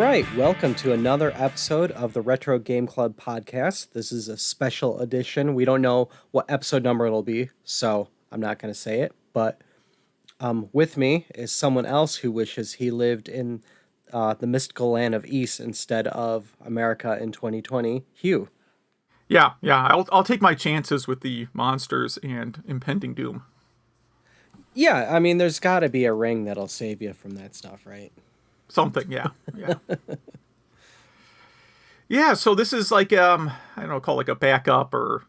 right, welcome to another episode of the Retro Game Club podcast. This is a special edition. We don't know what episode number it'll be, so I'm not going to say it. But with me is someone else who wishes he lived in the mystical land of East instead of America in 2020. Hugh. Yeah. I'll take my chances with the monsters and impending doom. Yeah, I mean, there's got to be a ring that'll save you from that stuff, right? Something, yeah. Yeah, so this is like I don't know, call it like a backup or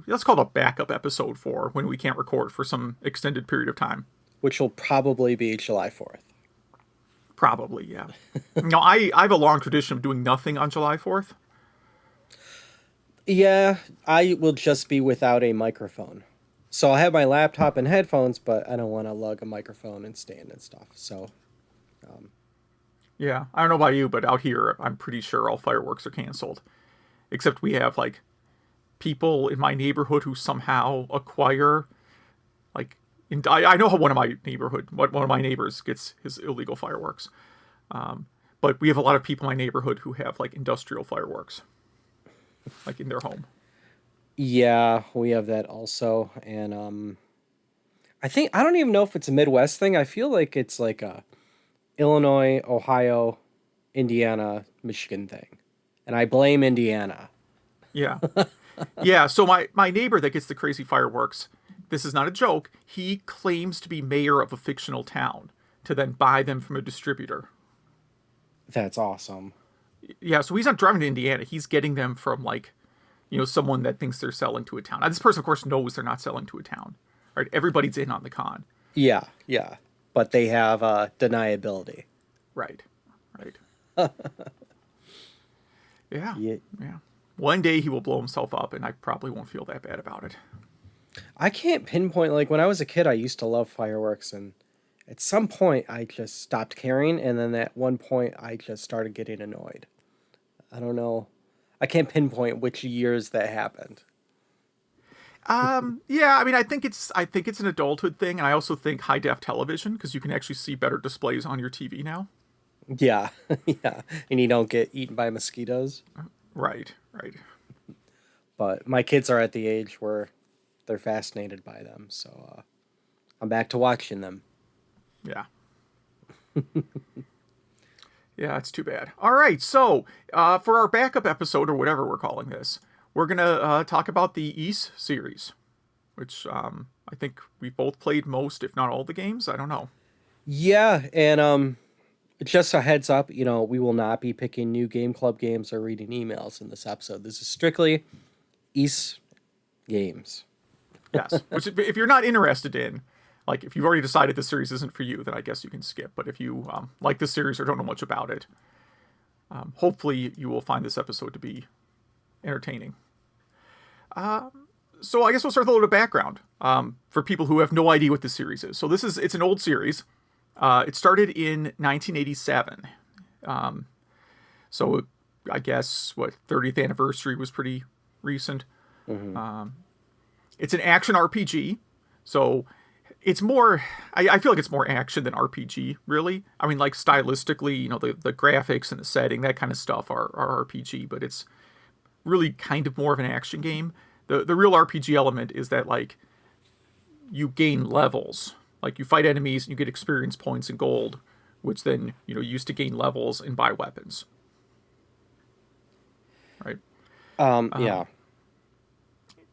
let's call it a backup episode for when we can't record for some extended period of time. Which will probably be July 4th. Probably, yeah. I have a long tradition of doing nothing on July 4th. Yeah, I will just be without a microphone. So I'll have my laptop and headphones, but I don't want to lug a microphone and stand and stuff. So, Yeah, I don't know about you, but out here, I'm pretty sure all fireworks are canceled. Except we have, like, people in my neighborhood who somehow acquire, like, I know how one of my neighbors gets his illegal fireworks. But we have a lot of people in my neighborhood who have, like, industrial fireworks, like, in their home. yeah, we have that also. And I don't even know if it's a Midwest thing. I feel like it's like a Illinois, Ohio, Indiana, Michigan thing. And I blame Indiana. Yeah. Yeah, so my neighbor that gets the crazy fireworks, this is not a joke, he claims to be mayor of a fictional town to then buy them from a distributor. That's awesome. Yeah, so he's not driving to Indiana. He's getting them from, like, someone that thinks they're selling to a town. Now, this person, of course, knows they're not selling to a town. Right? Everybody's in on the con. Yeah. But they have deniability. Right. Yeah. Yeah. One day he will blow himself up, and I probably won't feel that bad about it. I can't pinpoint, like, when I was a kid, I used to love fireworks, and at some point I just stopped caring, and then at one point I just started getting annoyed. I don't know. I can't pinpoint which years that happened. Yeah, I mean, I think it's an adulthood thing, and I also think high def television, because you can actually see better displays on your TV now. Yeah, yeah, and you don't get eaten by mosquitoes. Right. But my kids are at the age where they're fascinated by them, so I'm back to watching them. Yeah. Yeah, it's too bad. All right, so for our backup episode, or whatever we're calling this, we're going to talk about the East series, which I think we both played most, if not all, the games. I don't know. Yeah, and just a heads up, we will not be picking new Game Club games or reading emails in this episode. This is strictly East games. Yes, which if you're not interested in, like, if you've already decided this series isn't for you, then I guess you can skip. But if you like this series or don't know much about it, hopefully you will find this episode to be entertaining. So I guess we'll start with a little bit of background for people who have no idea what this series is. So it's an old series. It started in 1987. So I guess, 30th anniversary was pretty recent. Mm-hmm. It's an action RPG. So it's more, I feel like it's more action than RPG, really. I mean, like, stylistically, the graphics and the setting, that kind of stuff are RPG, but it's really kind of more of an action game. The real RPG element is that, like, you gain levels. Like, you fight enemies and you get experience points and gold, which then, you use to gain levels and buy weapons. Right? Yeah.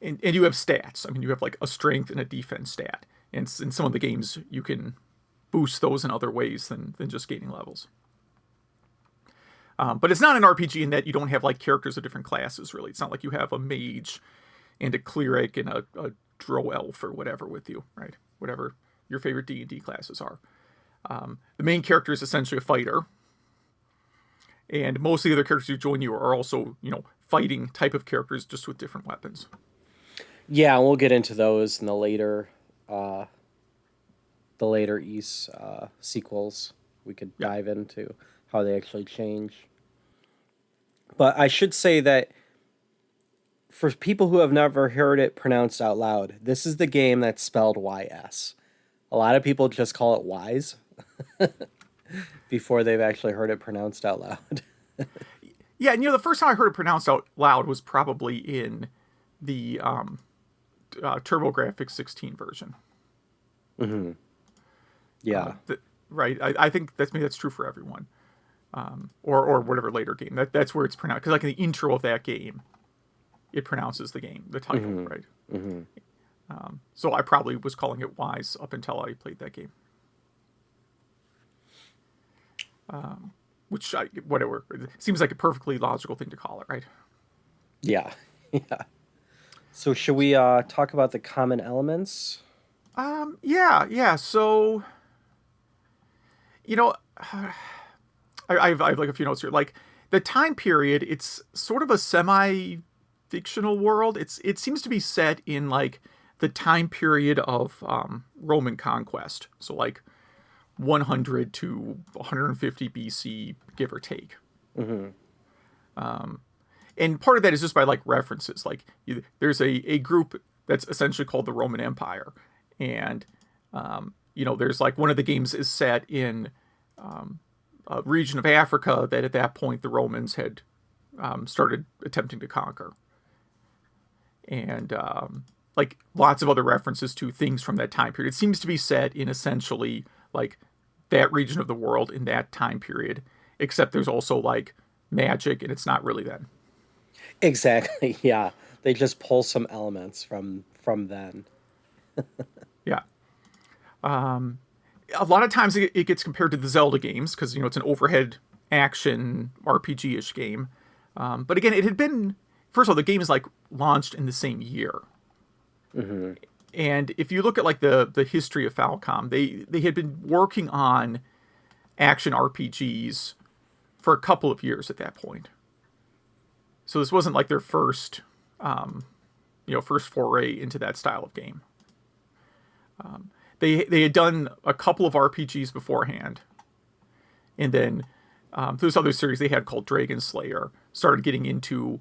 And you have stats. I mean, you have, like, a strength and a defense stat. And in some of the games, you can boost those in other ways than just gaining levels. But it's not an RPG in that you don't have, like, characters of different classes, really. It's not like you have a mage and a cleric and a drow elf or whatever with you, right? Whatever your favorite D&D classes are. The main character is essentially a fighter. And most of the other characters who join you are also, fighting type of characters, just with different weapons. Yeah, we'll get into those in the later East sequels. We could dive into how they actually change. But I should say that for people who have never heard it pronounced out loud, this is the game that's spelled YS. A lot of people just call it Wise. before they've actually heard it pronounced out loud. Yeah, and the first time I heard it pronounced out loud was probably in the TurboGrafx 16 version. Yeah. Right. I think that's true for everyone, or whatever later game. That's where it's pronounced, because like in the intro of that game, it pronounces the title, right? So I probably was calling it Wise up until I played that game. Whatever. It seems like a perfectly logical thing to call it, right? Yeah. Yeah. So should we talk about the common elements? Yeah. So, you know, I have like a few notes here. Like the time period, it's sort of a semi-fictional world. It seems to be set in like the time period of Roman conquest. So like 100 to 150 BC, give or take. And part of that is just by like references. Like there's a group that's essentially called the Roman Empire, and there's like one of the games is set in a region of Africa that at that point the Romans had started attempting to conquer, and like lots of other references to things from that time period. It seems to be set in essentially like that region of the world in that time period, except there's also like magic, and it's not really then. Exactly. Yeah. They just pull some elements from then. Yeah. A lot of times it gets compared to the Zelda games because it's an overhead action RPG-ish game. But again, it had been, first of all, the game is like launched in the same year. And if you look at like the history of Falcom, they had been working on action RPGs for a couple of years at that point. So this wasn't like their first foray into that style of game. They had done a couple of RPGs beforehand, and then this other series they had called Dragon Slayer started getting into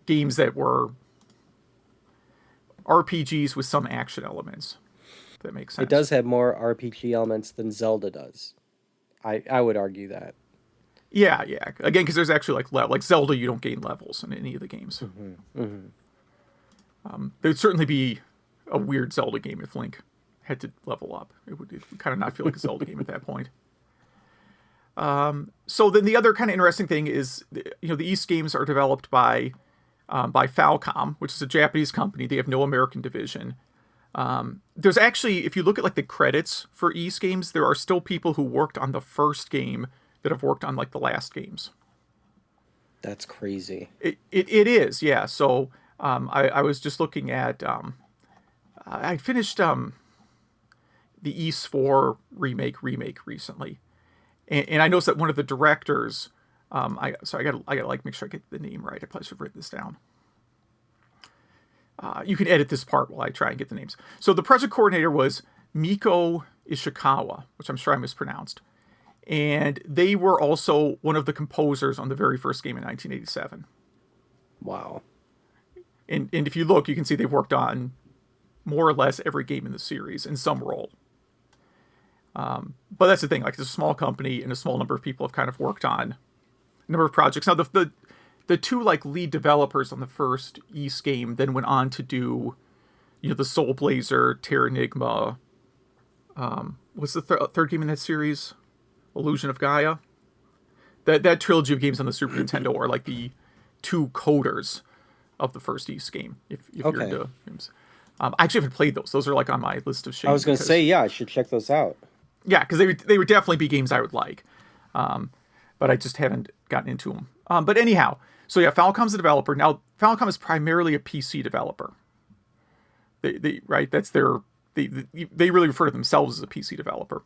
games that were RPGs with some action elements. If that makes sense. It does have more RPG elements than Zelda does. I would argue that. Yeah. Again, because there's actually like Zelda, you don't gain levels in any of the games. There'd certainly be a weird Zelda game if Link had to level up. It would kind of not feel like a Zelda game at that point. So then the other kind of interesting thing is, the East games are developed by Falcom, which is a Japanese company. They have no American division. There's actually, if you look at like the credits for East games, there are still people who worked on the first game that have worked on like the last games. That's crazy. It is, yeah. So I was just looking at I finished the East 4 remake recently, and I noticed that one of the directors, I gotta like make sure I get the name right. I probably should have written this down. You can edit this part while I try and get the names. So the project coordinator was Miko Ishikawa, which I'm sure I mispronounced. And they were also one of the composers on the very first game in 1987. Wow. And if you look, you can see they've worked on more or less every game in the series in some role. But that's the thing, like it's a small company and a small number of people have kind of worked on a number of projects. Now the two like lead developers on the first East game then went on to do, the Soul Blazer, Terranigma. What's the third game in that series? Illusion of Gaia. That trilogy of games on the Super Nintendo are like the two coders of the first East game. If you're into games, I actually haven't played those. Those are like on my list of shame. I was going to say, yeah, I should check those out. Yeah, because they would definitely be games I would like, but I just haven't gotten into them. But anyhow, so yeah, Falcom's a developer. Now Falcom is primarily a PC developer. They right, that's their they really refer to themselves as a PC developer.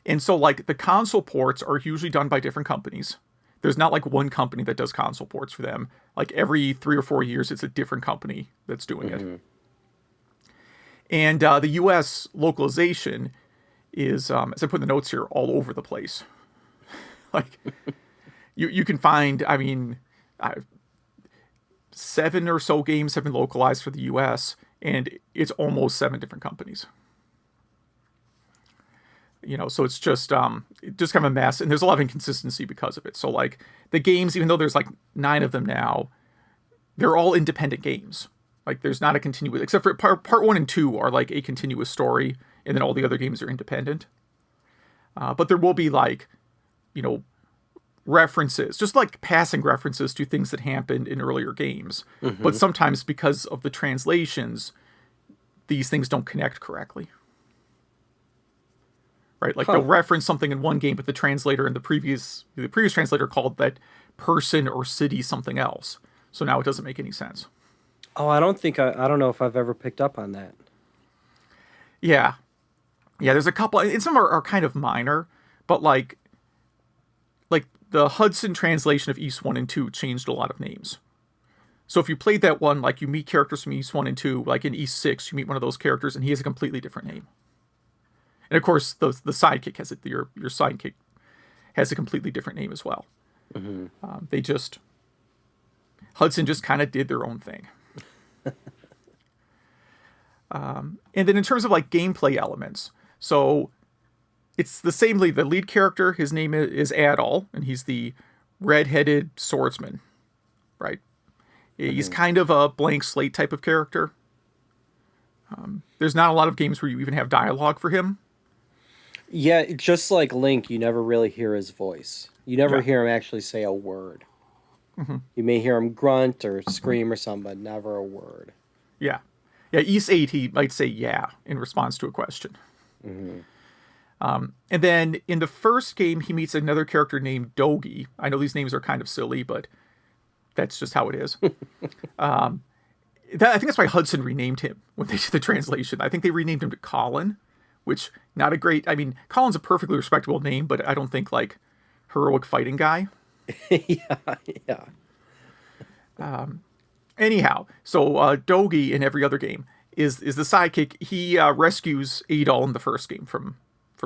And so, like, the console ports are usually done by different companies. There's not, like, one company that does console ports for them. Like, every 3 or 4 years, it's a different company that's doing it. And the U.S. localization is, as I put in the notes here, all over the place. Like, you can find, 7 or so games have been localized for the U.S., and it's almost 7 different companies. So it's just kind of a mess, and there's a lot of inconsistency because of it. So like the games, even though there's like 9 of them now, they're all independent games. Like there's not a continuous, except for part 1 and 2 are like a continuous story, and then all the other games are independent. But there will be like, references, just like passing references to things that happened in earlier games. Mm-hmm. But sometimes because of the translations, these things don't connect correctly. Right? Like they'll reference something in one game, but the translator in the previous translator called that person or city something else. So now it doesn't make any sense. Oh, I don't know if I've ever picked up on that. Yeah. Yeah, there's a couple, and some are kind of minor, but like the Hudson translation of East 1 and 2 changed a lot of names. So if you played that one, like you meet characters from East 1 and 2, like in East 6, you meet one of those characters and he has a completely different name. And of course, the sidekick has it. Your sidekick has a completely different name as well. Mm-hmm. Hudson just kind of did their own thing. And then in terms of like gameplay elements, so it's the same lead. The lead character, his name is Adol, and he's the red-headed swordsman, right? He's kind of a blank slate type of character. There's not a lot of games where you even have dialogue for him. Yeah, just like Link, you never really hear his voice. You never hear him actually say a word. Mm-hmm. You may hear him grunt or scream or something, but never a word. Yeah. Yeah, East 8, he might say yeah in response to a question. Mm-hmm. And then in the first game, he meets another character named Dogi. I know these names are kind of silly, but that's just how it is. I think that's why Hudson renamed him when they did the translation. I think they renamed him to Colin, which not a great... I mean, Colin's a perfectly respectable name, but I don't think, like, heroic fighting guy. Yeah. Anyhow, so Dogi in every other game is the sidekick. He rescues Adol in the first game from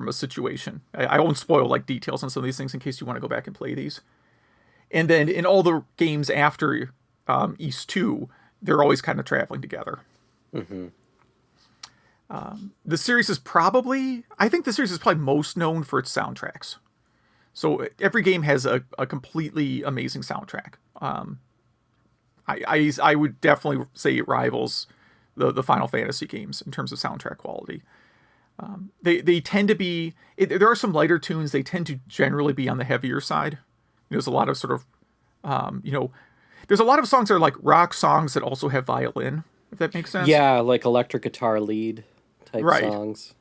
a situation. I won't spoil like details on some of these things in case you want to go back and play these. And then in all the games after East 2, they're always kind of traveling together. Mm-hmm. The series is probably most known for its soundtracks. So every game has a completely amazing soundtrack. I would definitely say it rivals the Final Fantasy games in terms of soundtrack quality. They tend to be... there are some lighter tunes. They tend to generally be on the heavier side. There's a lot of sort of... there's a lot of songs that are like rock songs that also have violin, if that makes sense. Yeah, like electric guitar lead type songs.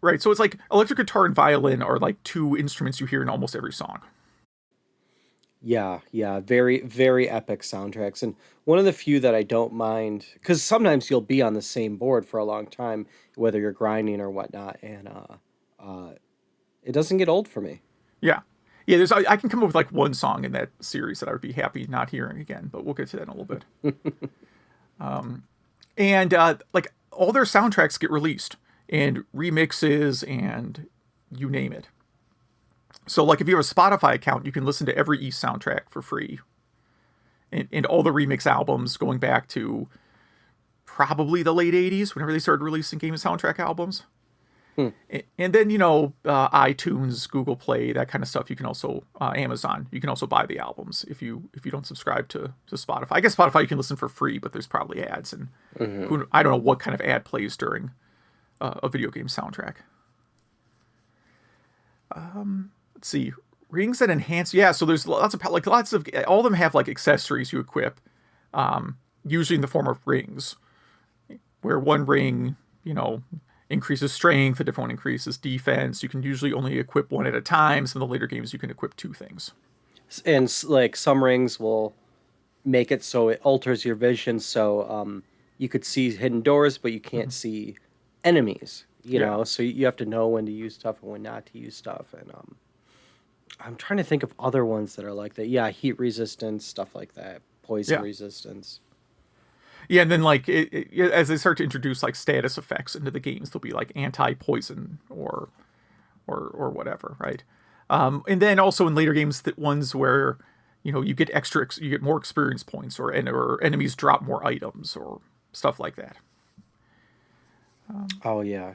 Right, so it's like electric guitar and violin are like 2 instruments you hear in almost every song. Yeah, very, very epic soundtracks. And one of the few that I don't mind, because sometimes you'll be on the same board for a long time, whether you're grinding or whatnot, and it doesn't get old for me. Yeah, I can come up with like one song in that series that I would be happy not hearing again, but we'll get to that in a little bit. And like all their soundtracks get released, and remixes, and you name it. So, like, if you have a Spotify account, you can listen to every East soundtrack for free. And all the remix albums going back to probably the late 80s, whenever they started releasing game soundtrack albums. And then, iTunes, Google Play, that kind of stuff. You can also, Amazon, you can also buy the albums if you don't subscribe to Spotify. I guess Spotify you can listen for free, but there's probably ads. And I don't know what kind of ad plays during a video game soundtrack. Let's see, rings that enhance. Yeah, so there's lots of all of them have like accessories you equip, usually in the form of rings, where one ring, increases strength, a different one increases defense. You can usually only equip one at a time. Some of the later games you can equip 2 things. And like some rings will make it so it alters your vision, so you could see hidden doors, but you can't see enemies. So you have to know when to use stuff and when not to use stuff. And I'm trying to think of other ones that are like that. Yeah, heat resistance, stuff like that, poison resistance. Yeah, and then like as they start to introduce like status effects into the games, they'll be like anti-poison or whatever, right? And then also in later games, that ones where you get more experience points, or enemies drop more items or stuff like that. Oh yeah.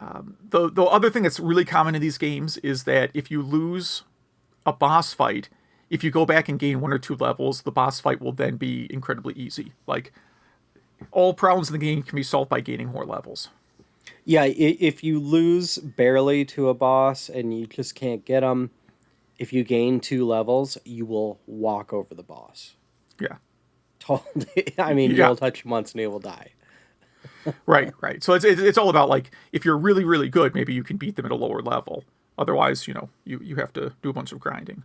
The other thing that's really common in these games is that if you lose a boss fight, if you go back and gain 1 or 2 levels, the boss fight will then be incredibly easy. Like, all problems in the game can be solved by gaining more levels. Yeah, if you lose barely to a boss and you just can't get them, if you gain 2 levels, you will walk over the boss. Yeah. Totally. I mean, Yeah. you'll touch him once and he will die. Right. So it's all about, like, if you're really, really good, maybe you can beat them at a lower level. Otherwise, you have to do a bunch of grinding.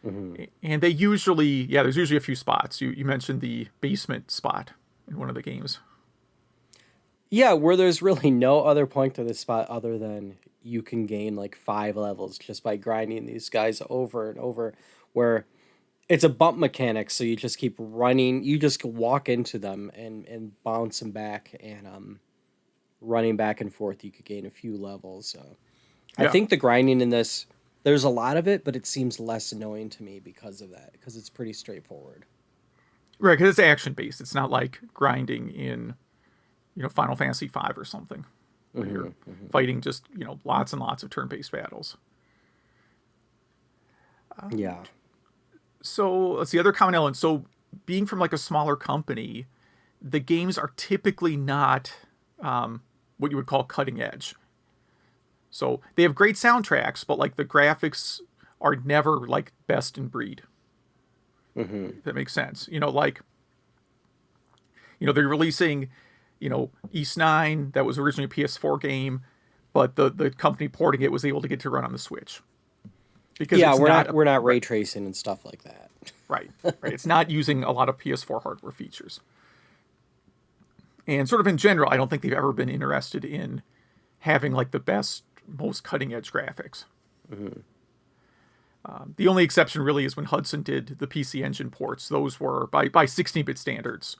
Mm-hmm. And they usually, there's usually a few spots. You mentioned the basement spot in one of the games. Yeah, where there's really no other point to this spot other than you can gain like 5 levels just by grinding these guys over and over, where it's a bump mechanic, so you just keep running, you just walk into them and bounce them back, and running back and forth, you could gain a few levels. So I Yeah. think the grinding in this, there's a lot of it, but it seems less annoying to me because of that, because it's pretty straightforward. Right, because it's action-based. It's not like grinding in, Final Fantasy V or something, where you're fighting just, lots and lots of turn-based battles. Yeah. So let's see, other common elements. So being from like a smaller company, the games are typically not what you would call cutting edge. So they have great soundtracks, but like the graphics are never like best in breed. If that makes sense. They're releasing, East 9, that was originally a PS4 game, but the company porting it was able to get to run on the Switch. Because Yeah, it's we're not ray tracing and stuff like that. Right. It's not using a lot of PS4 hardware features. And sort of in general, I don't think they've ever been interested in having like the best, most cutting edge graphics. The only exception really is when Hudson did the PC Engine ports. Those were, by 16-bit standards,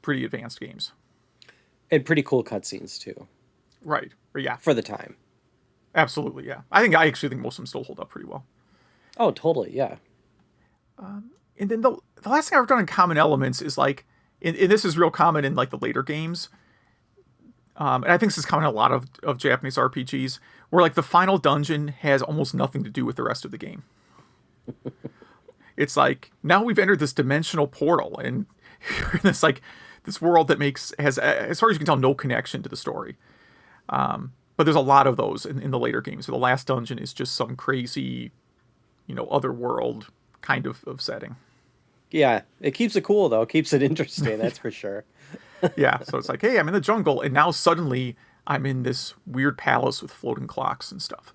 pretty advanced games. And pretty cool cutscenes too, Right. Yeah. for the time. Absolutely, yeah. I actually think most of them still hold up pretty well. Oh, totally, yeah. And then the last thing I've done in common elements is like, and this is real common in like the later games, and I think this is common in a lot of Japanese RPGs, where like the final dungeon has almost nothing to do with the rest of the game. It's like, now we've entered this dimensional portal, and you're in this world that has, as far as you can tell, no connection to the story. But there's a lot of those in the later games. So the last dungeon is just some crazy, other world kind of setting. Yeah, it keeps it cool, though. It keeps it interesting, that's for sure. Yeah, so it's like, hey, I'm in the jungle, and now suddenly I'm in this weird palace with floating clocks and stuff.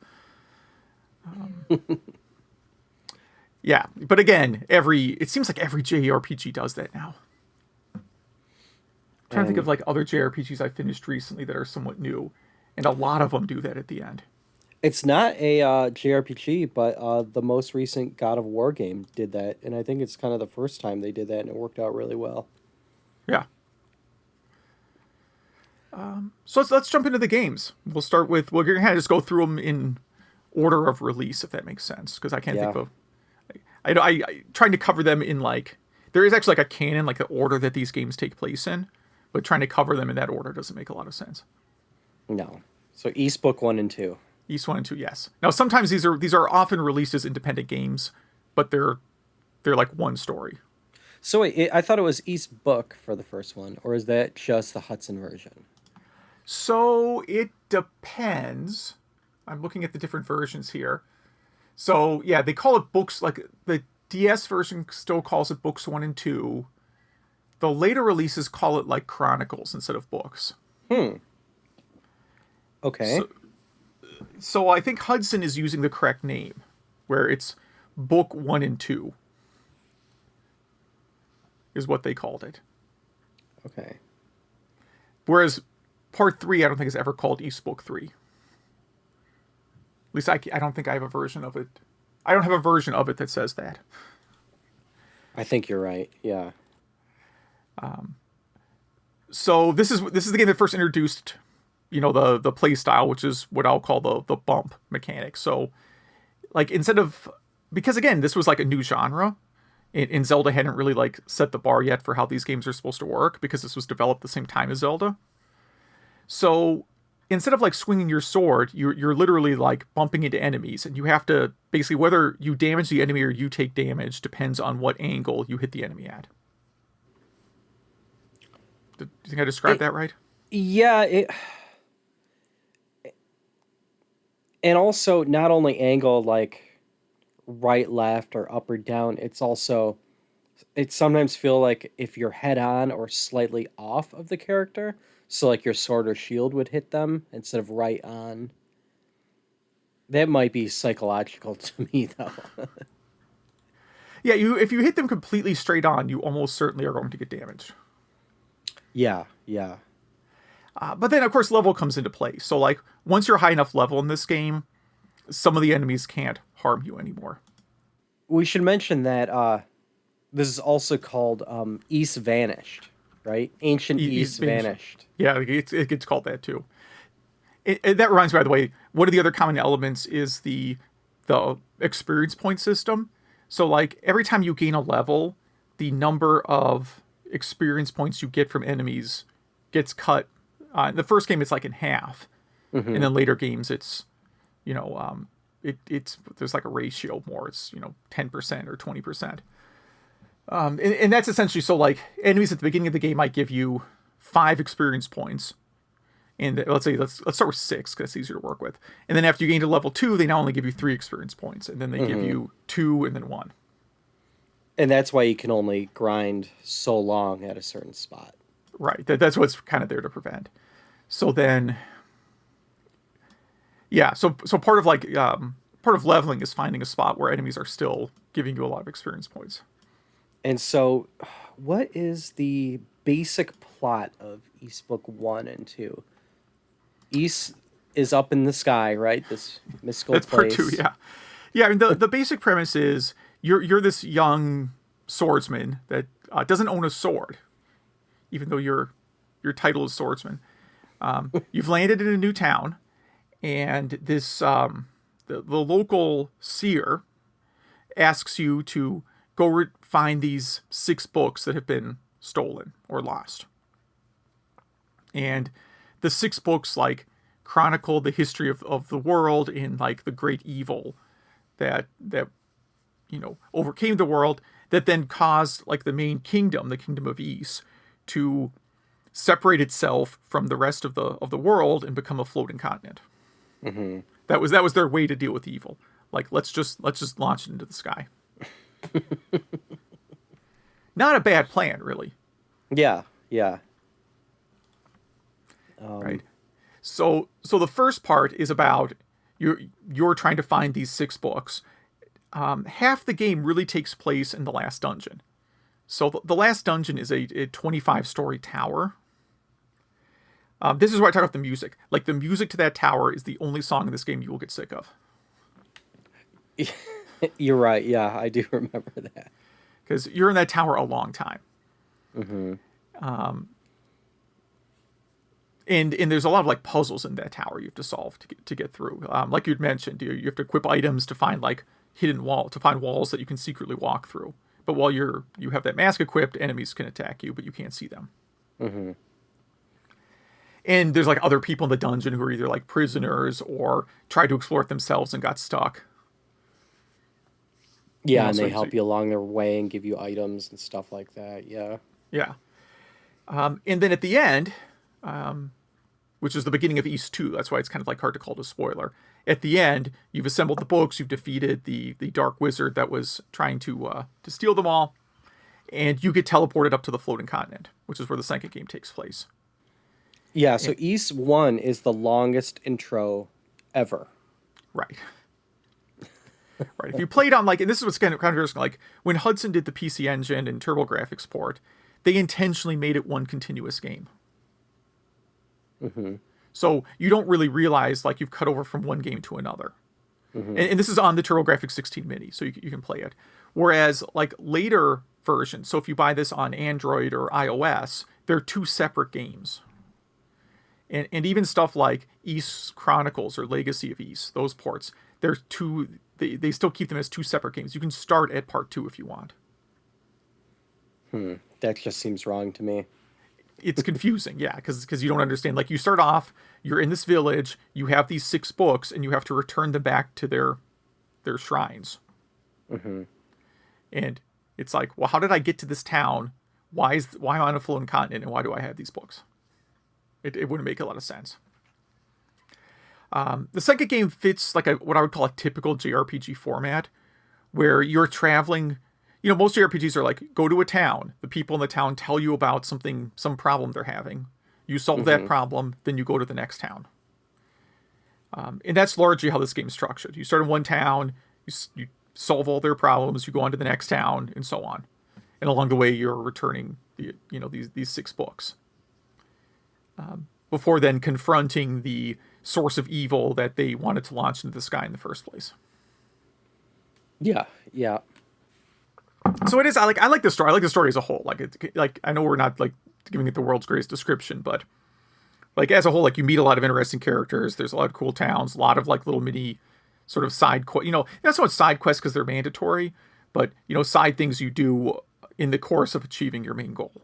Yeah, but again, it seems like every JRPG does that now. I'm trying to think of like other JRPGs I finished recently that are somewhat new, and a lot of them do that at the end. It's not a JRPG, but the most recent God of War game did that, and I think it's kind of the first time they did that, and it worked out really well. Yeah. So let's jump into the games. We'll start with, we're going to just go through them in order of release, if that makes sense, because I can't think of... I trying to cover them in like... There is actually like a canon, like the order that these games take place in, but trying to cover them in that order doesn't make a lot of sense. No. So East Book 1 and 2. East 1 and 2, yes. Now, sometimes these are often released as independent games, but they're like one story. So wait, I thought it was East Book for the first one, or is that just the Hudson version? So it depends. I'm looking at the different versions here. So yeah, they call it books, like the DS version still calls it books 1 and 2. The later releases call it like chronicles instead of books. Okay. So I think Hudson is using the correct name, where it's book 1 and 2 is what they called it. Okay. Whereas part 3, I don't think is ever called East Book 3. At least I don't think I have a version of it. I don't have a version of it that says that. I think you're right. Yeah. So this is the game that first introduced, the play style, which is what I'll call the bump mechanic. So, like, because again, this was like a new genre, and Zelda hadn't really like set the bar yet for how these games are supposed to work, because this was developed the same time as Zelda. So instead of like swinging your sword, you're literally like bumping into enemies, and you have to basically, whether you damage the enemy or you take damage depends on what angle you hit the enemy at. Do you think I described It, that right? yeah, and also not only angle like right, left, or up or down, it's also it sometimes feel like if you're head on or slightly off of the character, so like your sword or shield would hit them instead of right on. That might be psychological to me though. Yeah, you if you hit them completely straight on, you almost certainly are going to get damaged. Yeah, yeah. But then, of course, level comes into play. So, like, once you're high enough level in this game, some of the enemies can't harm you anymore. We should mention that this is also called East Vanished, right? Ancient East Vanished. Yeah, it gets called that too. That reminds me, by the way, one of the other common elements is the experience point system. So, like, every time you gain a level, the number of experience points you get from enemies gets cut. In the first game, it's like in half, and then later games, it's you know, it's there's like a ratio more. It's 10% or 20%, and that's essentially so like enemies at the beginning of the game might give you 5 experience points, and let's start with 6 because it's easier to work with. And then after you gain to level 2, they now only give you 3 experience points, and then they give you 2 and then 1. And that's why you can only grind so long at a certain spot. Right. That's what's kind of there to prevent. So then, yeah. So part of part of leveling is finding a spot where enemies are still giving you a lot of experience points. And so, what is the basic plot of East Book 1 and 2? East is up in the sky, right? This mystical That's place. part 2. Yeah. Yeah. I mean, the basic premise is you're this young swordsman that doesn't own a sword, even though your title is swordsman. You've landed in a new town, and this the local seer asks you to go find these 6 books that have been stolen or lost. And the 6 books like chronicle the history of the world and like the great evil that overcame the world, that then caused like the main kingdom, the kingdom of Ys, to separate itself from the rest of the world and become a floating continent. Mm-hmm. That was their way to deal with evil. Like let's just launch it into the sky. Not a bad plan, really. Yeah, yeah. Right. So the first part is about you're trying to find these 6 books. Half the game really takes place in the last dungeon. So the last dungeon is a 25-story tower. This is where I talk about the music. Like, the music to that tower is the only song in this game you will get sick of. You're right. Yeah, I do remember that. Because you're in that tower a long time. Mm-hmm. And there's a lot of like puzzles in that tower you have to solve to get through. Like you'd mentioned, you have to equip items to find like to find walls that you can secretly walk through. But while you have that mask equipped, enemies can attack you, but you can't see them. Mm-hmm. And there's like other people in the dungeon who are either like prisoners or tried to explore it themselves and got stuck. Yeah, and they help you along their way and give you items and stuff like that. Yeah. Yeah. And then at the end, which is the beginning of East 2, that's why it's kind of like hard to call it a spoiler. At the end, you've assembled the books, you've defeated the dark wizard that was trying to steal them all, and you get teleported up to the floating continent, which is where the second game takes place. Yeah, so East 1 is the longest intro ever. Right. Right. If you played on and this is what's kind of interesting, like when Hudson did the PC Engine and TurboGrafx port, they intentionally made it one continuous game. Mm-hmm. So you don't really realize like you've cut over from one game to another. Mm-hmm. And this is on the TurboGrafx 16 Mini, so you can play it. Whereas like later versions, so if you buy this on Android or iOS, they're 2 separate games. And even stuff like Ys Chronicles or Legacy of Ys, those ports, they're 2. They still keep them as 2 separate games. You can start at part 2 if you want. That just seems wrong to me. It's confusing, yeah, because you don't understand. Like, you start off, you're in this village, you have these 6 books, and you have to return them back to their shrines. Mm-hmm. And it's like, well, how did I get to this town? Why am I on a floating continent, and why do I have these books? It wouldn't make a lot of sense. The second game fits like what I would call a typical JRPG format, where you're traveling. You know, most JRPGs are like, go to a town. The people in the town tell you about some problem they're having. You solve that problem, then you go to the next town. And that's largely how this game is structured. You start in one town, you solve all their problems, you go on to the next town, and so on. And along the way, you're returning these 6 books. Before then confronting the source of evil that they wanted to launch into the sky in the first place. Yeah. So it is. I like the story. I like the story as a whole. Like I know we're not like giving it the world's greatest description, but like as a whole, like you meet a lot of interesting characters. There's a lot of cool towns, a lot of like little mini sort of side quest. You know, not so much side quests because they're mandatory, but side things you do in the course of achieving your main goal.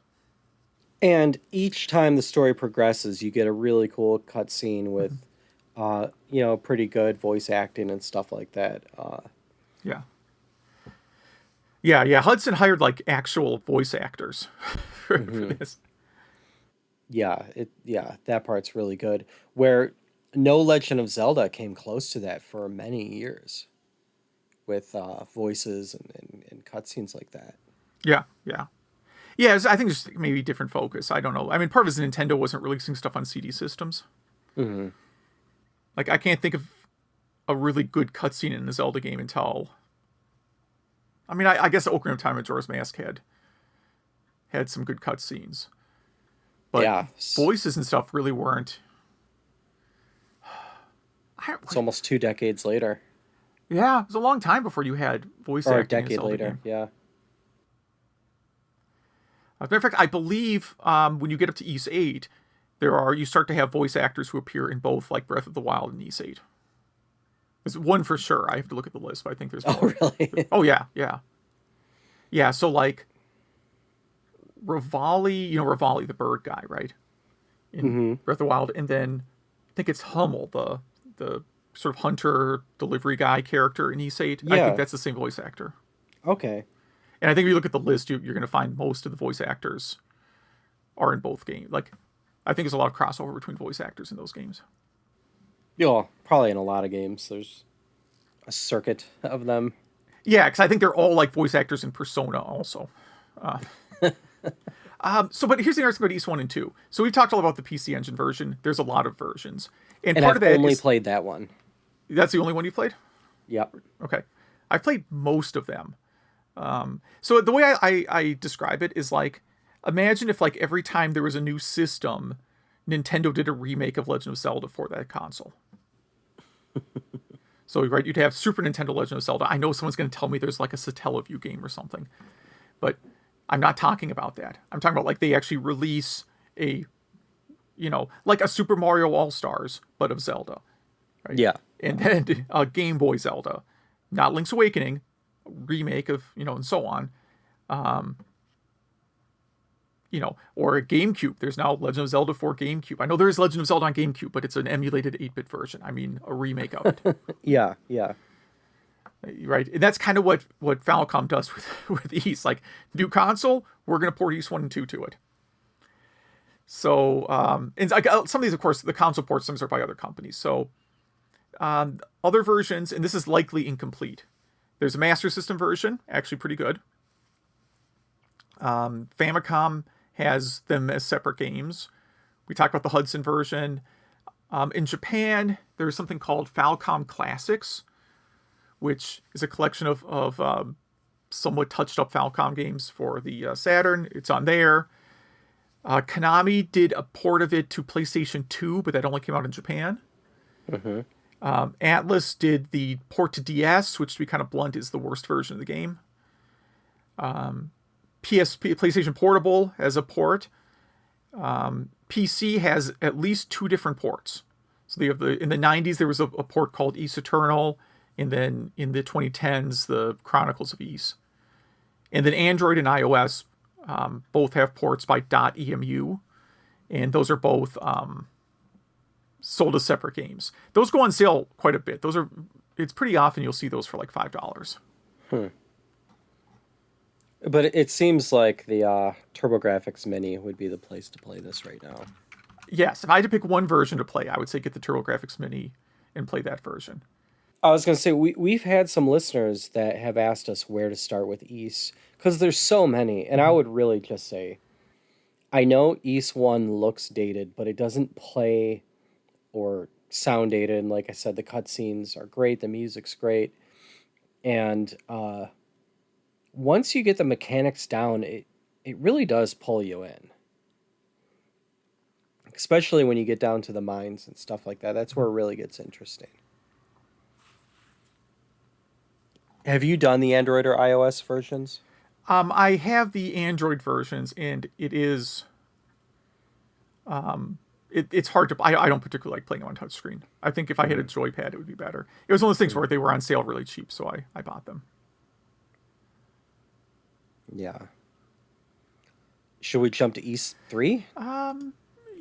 And each time the story progresses, you get a really cool cutscene with, pretty good voice acting and stuff like that. Yeah. Hudson hired like actual voice actors for this. Yeah, that part's really good. Where no Legend of Zelda came close to that for many years, with voices and cutscenes like that. Yeah. I think just maybe different focus. I don't know. I mean, part of it is Nintendo wasn't releasing stuff on CD systems. Mm-hmm. Like, I can't think of a really good cutscene in a Zelda game until... I mean, I guess Ocarina of Time and Majora's Mask had some good cutscenes. But yeah, voices and stuff really weren't... It's almost 2 decades later. Yeah, it was a long time before you had voice acting. Or a decade later, game. yeah. As a matter of fact, I believe when you get up to Ys 8, you start to have voice actors who appear in both like Breath of the Wild and Ys 8. There's one for sure. I have to look at the list, but I think there's more. Oh, really? Oh, yeah. Yeah, so like Rivali, the bird guy, right? In Breath of the Wild. And then I think it's Hummel, the sort of hunter delivery guy character in Ys 8. Yeah. I think that's the same voice actor. Okay. And I think if you look at the list, you're going to find most of the voice actors are in both games. Like, I think there's a lot of crossover between voice actors in those games. Yeah, probably in a lot of games. There's a circuit of them. Yeah, because I think they're all like voice actors in Persona also. But here's the interesting about Ys 1 and 2. So we've talked all about the PC Engine version. There's a lot of versions. And part I've of that only played that one. That's the only one you played? Yep. Okay. I've played most of them. So the way I describe it is like, imagine if like every time there was a new system, Nintendo did a remake of Legend of Zelda for that console. So, right, you'd have Super Nintendo Legend of Zelda. I know someone's going to tell me there's like a Satellaview game or something, but I'm not talking about that. I'm talking about like they actually release like a Super Mario All-Stars, but of Zelda. Right? Yeah. And then a Game Boy Zelda, not Link's Awakening, remake of, and so on. Or a GameCube. There's now Legend of Zelda for GameCube. I know there is Legend of Zelda on GameCube, but it's an emulated 8-bit version. I mean, a remake of it. Yeah. Right? And that's kind of what Falcom does with Ys. Like, new console, we're going to port Ys 1 and 2 to it. So, and some of these, of course, the console ports, some are by other companies. So, other versions, and this is likely incomplete. There's a Master System version, actually pretty good. Famicom has them as separate games. We talked about the Hudson version. In Japan, there's something called Falcom Classics, which is a collection of somewhat touched up Falcom games for the Saturn. It's on there. Konami did a port of it to PlayStation 2, but that only came out in Japan. Atlas did the port to DS, which, to be kind of blunt, is the worst version of the game. PlayStation Portable has a port. PC has at least 2 different ports. So they have in the 90s, there was a port called Ys Eternal, and then in the 2010s, the Chronicles of Ys. And then Android and iOS both have ports by .emu. and those are both sold as separate games. Those go on sale quite a bit. It's pretty often you'll see those for like $5. But it seems like the TurboGrafx Mini would be the place to play this right now. Yes, if I had to pick one version to play, I would say get the TurboGrafx Mini and play that version. I was going to say, we've had some listeners that have asked us where to start with Ys, because there's so many, and I would really just say, I know Ys 1 looks dated, but it doesn't play or sound dated, and like I said, the cutscenes are great, the music's great, and once you get the mechanics down, it really does pull you in. Especially when you get down to the mines and stuff like that. That's where it really gets interesting. Have you done the Android or iOS versions? I have the Android versions, and it is, it's hard to. I don't particularly like playing on touchscreen. I think if I had a joypad, it would be better. It was one of those things where they were on sale really cheap, so I bought them. Yeah. Should we jump to Ys 3?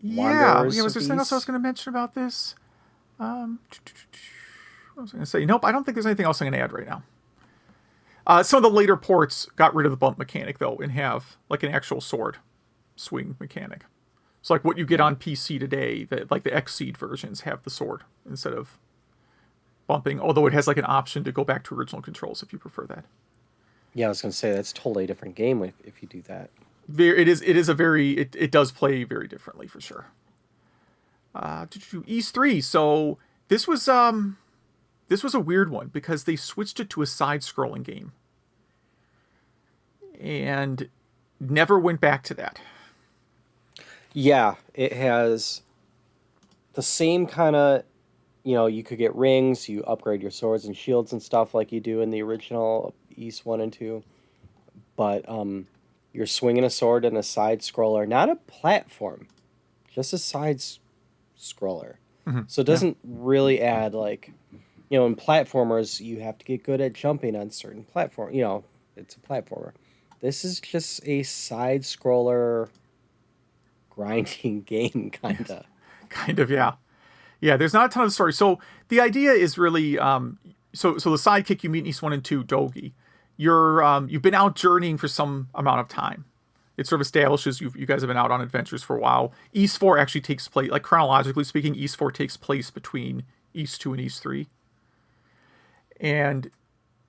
Yeah. Wanderers Was there of something else I was Ys? going to mention about this? What was I going to say? Nope, I don't think there's anything else I'm going to add right now. Some of the later ports got rid of the bump mechanic, though, and have like an actual sword swing mechanic. So like what you get on PC today, like the Xseed versions have the sword instead of bumping, although it has like an option to go back to original controls if you prefer that. Yeah, I was going to say, that's a totally different game if you do that. It does play very differently for sure. Ys 3. So this was a weird one because they switched it to a side-scrolling game and never went back to that. Yeah, it has the same kind of, you could get rings, you upgrade your swords and shields and stuff like you do in the original Ys 1 and 2. But you're swinging a sword in a side-scroller, not a platform, just a side-scroller. Mm-hmm. So it doesn't really add, like, in platformers, you have to get good at jumping on certain platforms. It's a platformer. This is just a side-scroller grinding game, kind of. Kind of, yeah. Yeah, there's not a ton of story. So the idea is really, so the sidekick you meet in Ys 1 and 2, Dogi, you've been out journeying for some amount of time. It sort of establishes you guys have been out on adventures for a while. Ys 4 actually takes place, like chronologically speaking, Ys 4 takes place between Ys 2 and Ys 3. And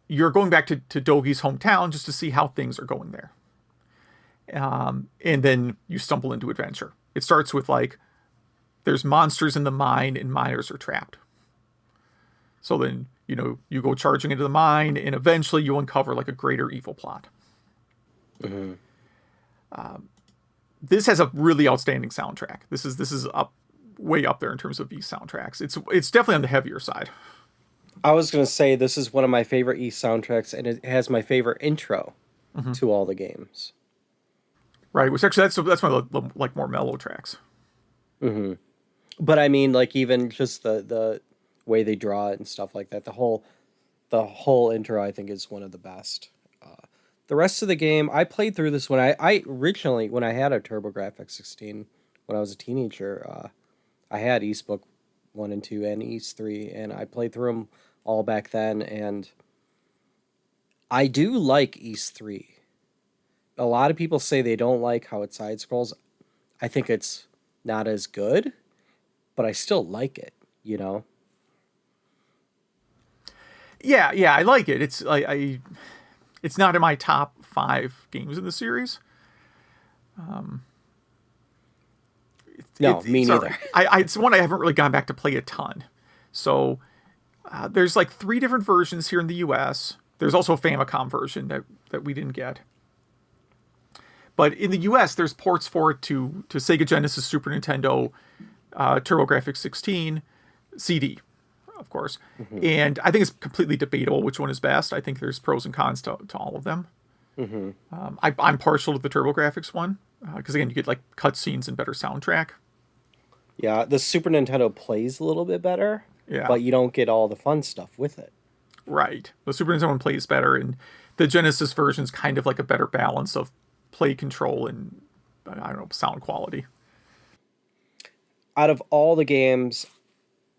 you're going back to Dogi's hometown just to see how things are going there. And then you stumble into adventure. It starts with like, there's monsters in the mine and miners are trapped. So then, you go charging into the mine and eventually you uncover like a greater evil plot. Mm-hmm. This has a really outstanding soundtrack. This is way up there in terms of Ys soundtracks. It's definitely on the heavier side. I was going to say this is one of my favorite Ys soundtracks, and it has my favorite intro to all the games. Right, which actually that's one of the like more mellow tracks. Mm-hmm. But I mean, like, even just the way they draw it and stuff like that. The whole intro, I think, is one of the best. The rest of the game, I played through this when I originally, when I had a TurboGrafx 16, when I was a teenager, I had Ys Book 1 and 2 and Ys 3, and I played through them all back then, and I do like Ys 3. A lot of people say they don't like how it side scrolls. I think it's not as good, but I still like it, Yeah, I like it. It's it's not in my top 5 games in the series. No, me neither. It's one I haven't really gone back to play a ton. So there's like 3 different versions here in the US. There's also a Famicom version that we didn't get. But in the US, there's ports for it to Sega Genesis, Super Nintendo, TurboGrafx 16, CD, of course. Mm-hmm. And I think it's completely debatable which one is best. I think there's pros and cons to all of them. Mm-hmm. I'm partial to the TurboGrafx one because, again, you get like cutscenes and better soundtrack. Yeah, the Super Nintendo plays a little bit better, but you don't get all the fun stuff with it. Right. The Super Nintendo one plays better, and the Genesis version's kind of like a better balance of play control and, I don't know, sound quality. out of all the games,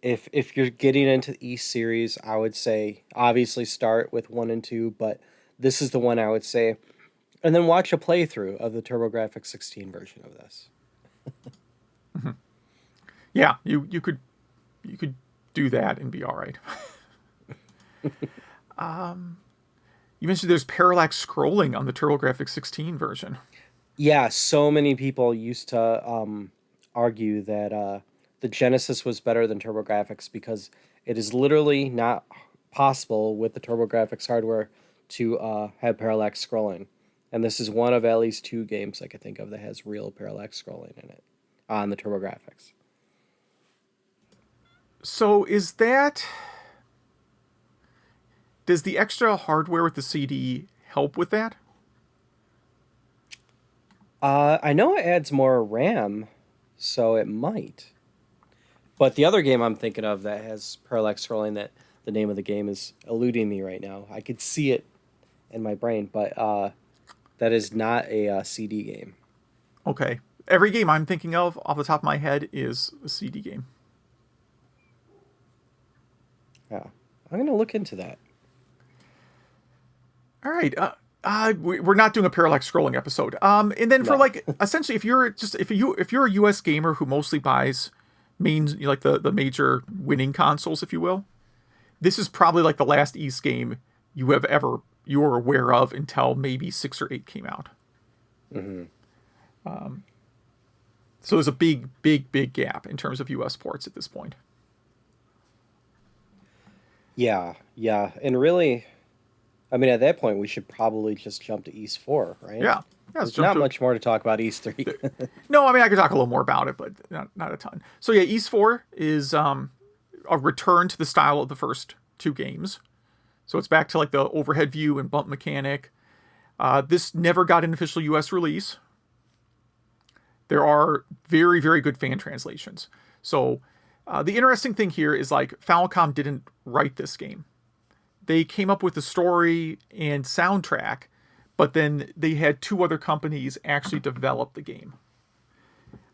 if you're getting into the East series, I would say obviously start with 1 and 2, but this is the one I would say. And then watch a playthrough of the TurboGrafx 16 version of this. Yeah, you could do that and be all right. You mentioned there's parallax scrolling on the TurboGrafx 16 version. Yeah, so many people used to argue that the Genesis was better than TurboGrafx because it is literally not possible with the TurboGrafx hardware to have parallax scrolling. And this is one of at least 2 games I could think of that has real parallax scrolling in it on the TurboGrafx. So does the extra hardware with the CD help with that? I know it adds more RAM, so it might. But the other game I'm thinking of that has parallax scrolling, that the name of the game is eluding me right now. I could see it in my brain, but that is not a CD game. Okay. Every game I'm thinking of off the top of my head is a CD game. Yeah, I'm gonna look into that. All right. We're not doing a parallax scrolling episode. And then for No. essentially, if you're a US gamer who mostly buys like the major winning consoles, if you will, this is probably like the last East game you were aware of until maybe 6 or 8 came out. Mm-hmm. So there's a big gap in terms of US ports at this point. Yeah, and really, I mean, at that point, we should probably just jump to East 4, right? Yeah. There's not much more to talk about East 3. No, I mean I could talk a little more about it, but not a ton. So yeah, East 4 is a return to the style of the first 2 games. So it's back to like the overhead view and bump mechanic. This never got an official US release. There are very, very good fan translations. So the interesting thing here is like Falcom didn't write this game. They came up with the story and soundtrack, but then they had 2 other companies actually develop the game.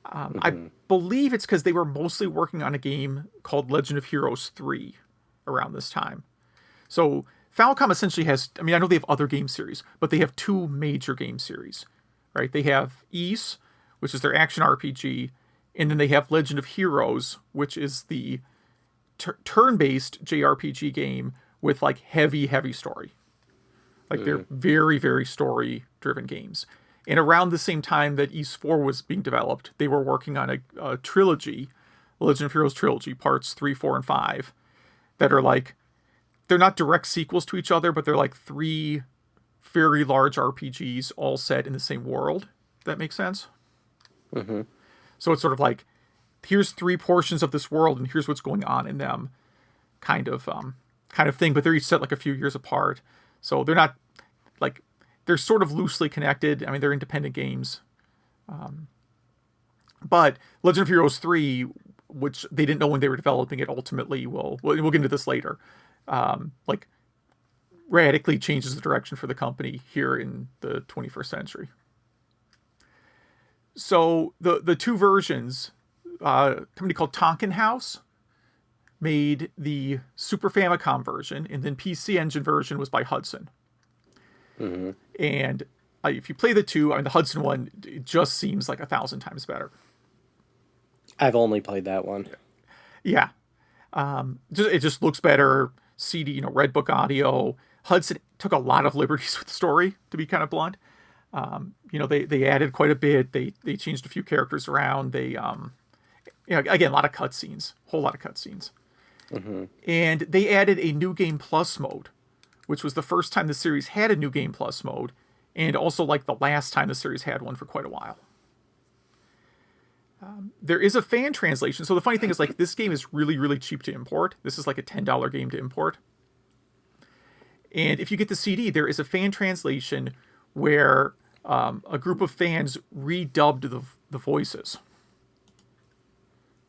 I believe it's because they were mostly working on a game called Legend of Heroes 3 around this time. So Falcom essentially has, I mean, I know they have other game series, but they have 2 major game series, right? They have Ys, which is their action RPG, and then they have Legend of Heroes, which is the turn-based JRPG game with like heavy story. Like they're very, very story-driven games. And around the same time that Ys 4 was being developed, they were working on a trilogy, Legend of Heroes trilogy, parts 3, 4, and 5, that are like, they're not direct sequels to each other, but they're like 3 very large RPGs all set in the same world. If that makes sense? Mm-hmm. So it's sort of like, here's 3 portions of this world, and here's what's going on in them, kind of thing. But they're each set like a few years apart, so they're not like, they're sort of loosely connected. I mean, they're independent games. But Legend of Heroes 3, which they didn't know when they were developing it, ultimately we'll get into this later. Like radically changes the direction for the company here in the 21st century. So the 2 versions, a company called Tonkin House made the Super Famicom version, and then PC Engine version was by Hudson. Mm-hmm. And if you play the 2, I mean, the Hudson one, it just seems like 1,000 times better. I've only played that one. Yeah. It just looks better. CD, Red Book audio. Hudson took a lot of liberties with the story, to be kind of blunt. They added quite a bit. They changed a few characters around. They, again, a lot of cutscenes, whole lot of cutscenes. Mm-hmm. And they added a New Game Plus mode, which was the first time the series had a New Game Plus mode, and also like the last time the series had one for quite a while. There is a fan translation. So the funny thing is, like, this game is really, really cheap to import. This is like a $10 game to import. And if you get the CD, there is a fan translation where a group of fans redubbed the voices.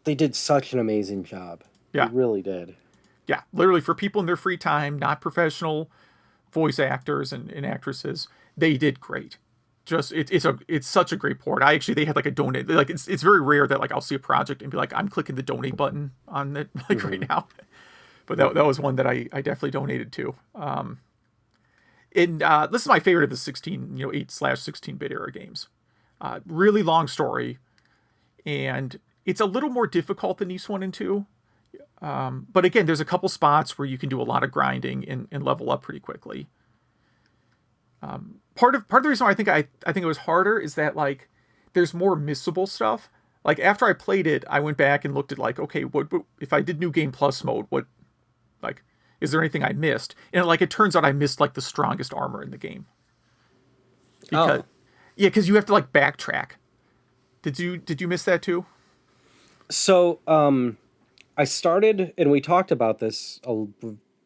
They did such an amazing job. Yeah. They really did. Yeah, literally for people in their free time, not professional voice actors and actresses, they did great. just it's such a great port. They had like a donate, like it's very rare that like I'll see a project and be like I'm clicking the donate button on it like right now. But that was one that I definitely donated to. This is my favorite of the 8/16-bit era games. Really long story, and it's a little more difficult than Ys 1 and 2. But again, there's a couple spots where you can do a lot of grinding and level up pretty quickly. Part of the reason why I think it was harder is that like there's more missable stuff. Like after I played it, I went back and looked at like, okay, what if I did New Game Plus mode? What, like, is there anything I missed? And like it turns out I missed like the strongest armor in the game. Because, yeah, because you have to like backtrack. Did you miss that too? So I started, and we talked about this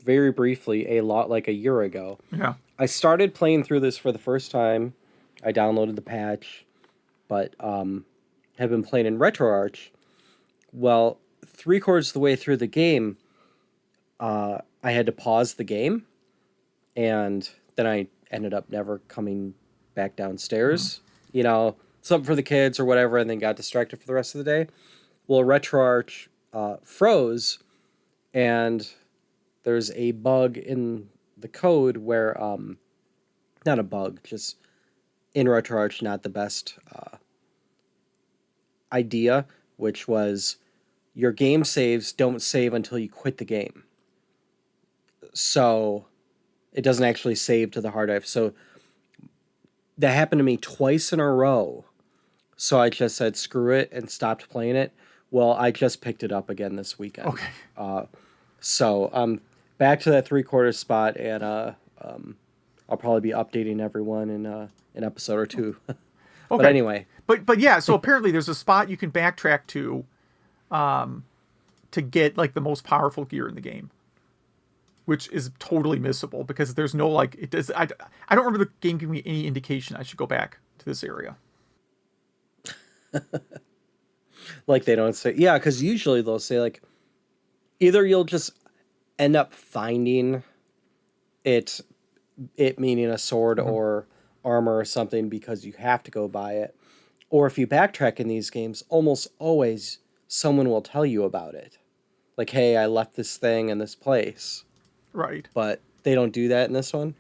very briefly a lot like a year ago. Yeah. I started playing through this for the first time. I downloaded the patch, but have been playing in RetroArch. Well, 3/4 of the way through the game, I had to pause the game, and then I ended up never coming back downstairs. You know, something for the kids or whatever, and then got distracted for the rest of the day. Well, RetroArch froze, and there's a bug in the code where, not a bug, just in RetroArch, not the best idea, which was your game saves don't save until you quit the game. So it doesn't actually save to the hard drive. So that happened to me twice in a row. So I just said, screw it, and stopped playing it. Well, I just picked it up again this weekend. Okay. So back to that 3/4 spot, and I'll probably be updating everyone in an episode or two. Okay. But anyway. But yeah, so apparently there's a spot you can backtrack to get like the most powerful gear in the game, which is totally missable because there's no like it does. I don't remember the game giving me any indication I should go back to this area. Like they don't say, yeah, because usually they'll say like either you'll just end up finding it meaning a sword or armor or something because you have to go buy it, or if you backtrack in these games, almost always someone will tell you about it, like, hey, I left this thing in this place. Right. But they don't do that in this one.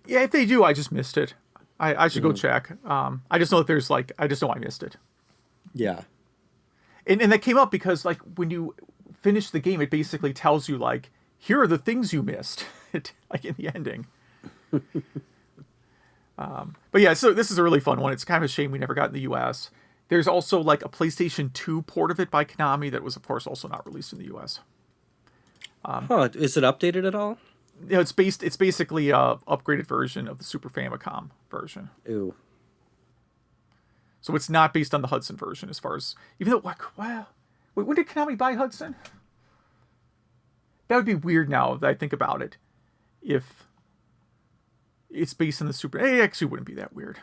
Yeah, if they do, I just missed it. I should go check. I just know that there's like I just know I missed it. Yeah. And that came up because like when you finish the game, it basically tells you like, here are the things you missed, like in the ending. But yeah, so this is a really fun one. It's kind of a shame we never got in the US. There's also like a PlayStation 2 port of it by Konami that was of course also not released in the US. Is it updated at all? You know, it's basically a upgraded version of the Super Famicom version. Ooh. So it's not based on the Hudson version as far as... Even though... Wow. Wait, when did Konami buy Hudson? That would be weird now that I think about it. If it's based on the Super... It actually wouldn't be that weird.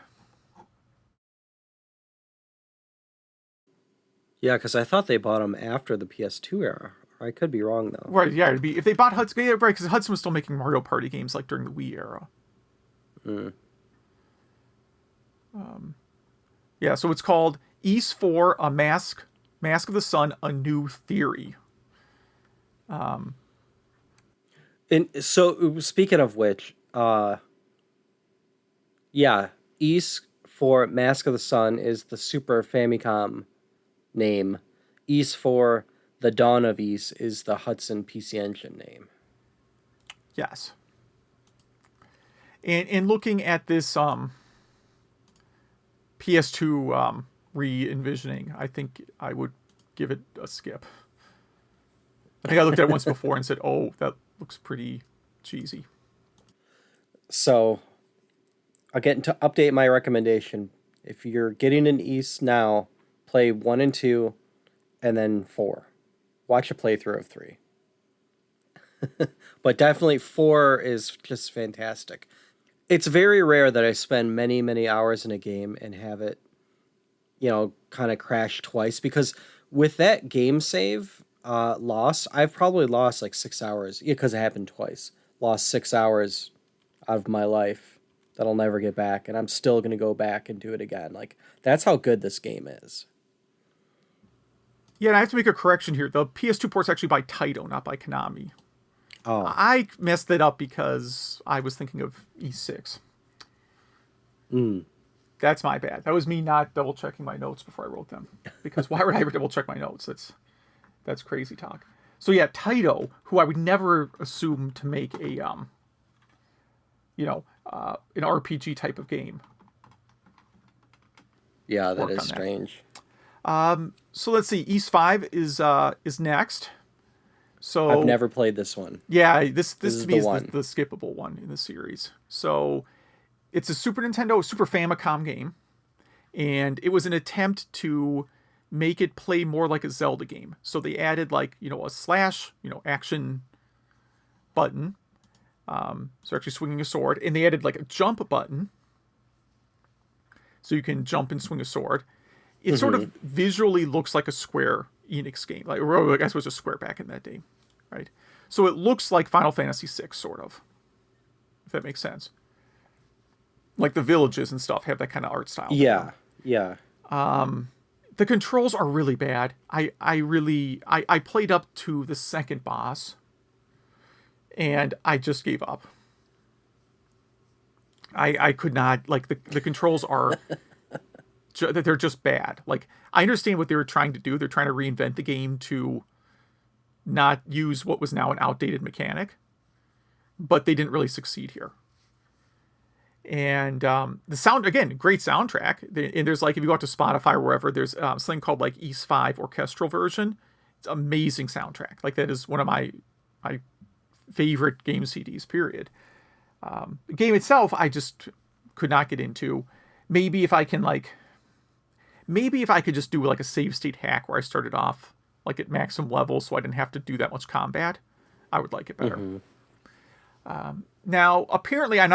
Yeah, because I thought they bought them after the PS2 era. I could be wrong, though. Right, yeah. It'd be, if they bought Hudson... Yeah, right, because Hudson was still making Mario Party games like during the Wii era. Yeah, so it's called Ys 4, A Mask of the Sun, A New Theory. And so, speaking of which, yeah, Ys 4, Mask of the Sun is the Super Famicom name. Ys 4, The Dawn of Ys is the Hudson PC Engine name. Yes. And looking at this PS2 re-envisioning, I think I would give it a skip. I think I looked at it once before and said, oh, that looks pretty cheesy. So, I'll get to update my recommendation. If you're getting an Ys now, play 1 and 2, and then 4. Watch a playthrough of 3. But definitely 4 is just fantastic. It's very rare that I spend many, many hours in a game and have it, kind of crash twice. Because with that game save loss, I've probably lost like 6 hours. Yeah, because it happened twice. Lost 6 hours out of my life that I'll never get back, and I'm still gonna go back and do it again. Like that's how good this game is. Yeah, and I have to make a correction here. The PS2 port's actually by Taito, not by Konami. Oh, I messed it up because I was thinking of E6. That's my bad. That was me not double checking my notes before I wrote them. Because why would I ever double check my notes? That's crazy talk. So yeah, Taito, who I would never assume to make a an RPG type of game. yeah, that Work is on that. strange. So let's see. East 5 is next. So I've never played this one. yeah, this is to me the is one. the skippable one in the series. So it's a Super Nintendo, Super Famicom game, and it was an attempt to make it play more like a Zelda game. So they added like a slash action button. So actually swinging a sword, and they added like a jump button, so you can jump and swing a sword. It sort of visually looks like a Square Enix game, like, or I guess it was a Square back in that day, right? So it looks like Final Fantasy VI, sort of, if that makes sense. Like the villages and stuff have that kind of art style. Yeah, yeah. The controls are really bad. I played up to the second boss, and I just gave up. I could not, like, the controls are they're just bad. Like, I understand what they were trying to do. They're trying to reinvent the game to not use what was now an outdated mechanic, but they didn't really succeed here. And the sound, again, great soundtrack. And there's like, if you go out to Spotify or wherever, there's something called like East 5 orchestral version. It's amazing soundtrack. Like, that is one of my favorite game CDs, period. The game itself, I just could not get into. Maybe if I could just do like a save state hack where I started off like at maximum level so I didn't have to do that much combat, I would like it better. Now, apparently I'm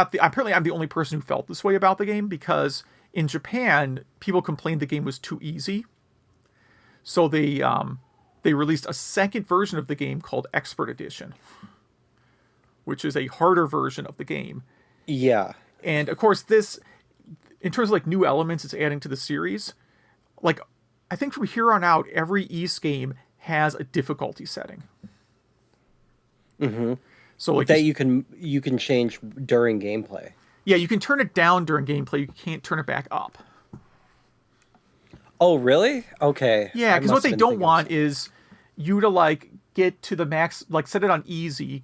the only person who felt this way about the game, because in Japan, people complained the game was too easy. So they released a second version of the game called Expert Edition, which is a harder version of the game. Yeah. And of course, this, in terms of like new elements it's adding to the series, like, I think from here on out, every Ys game has a difficulty setting. So like That you can change during gameplay. yeah, you can turn it down during gameplay. You can't turn it back up. Oh, really? Okay. Yeah, I because what must they have been don't thinking of want something. is you to like get to the max, like set it on easy,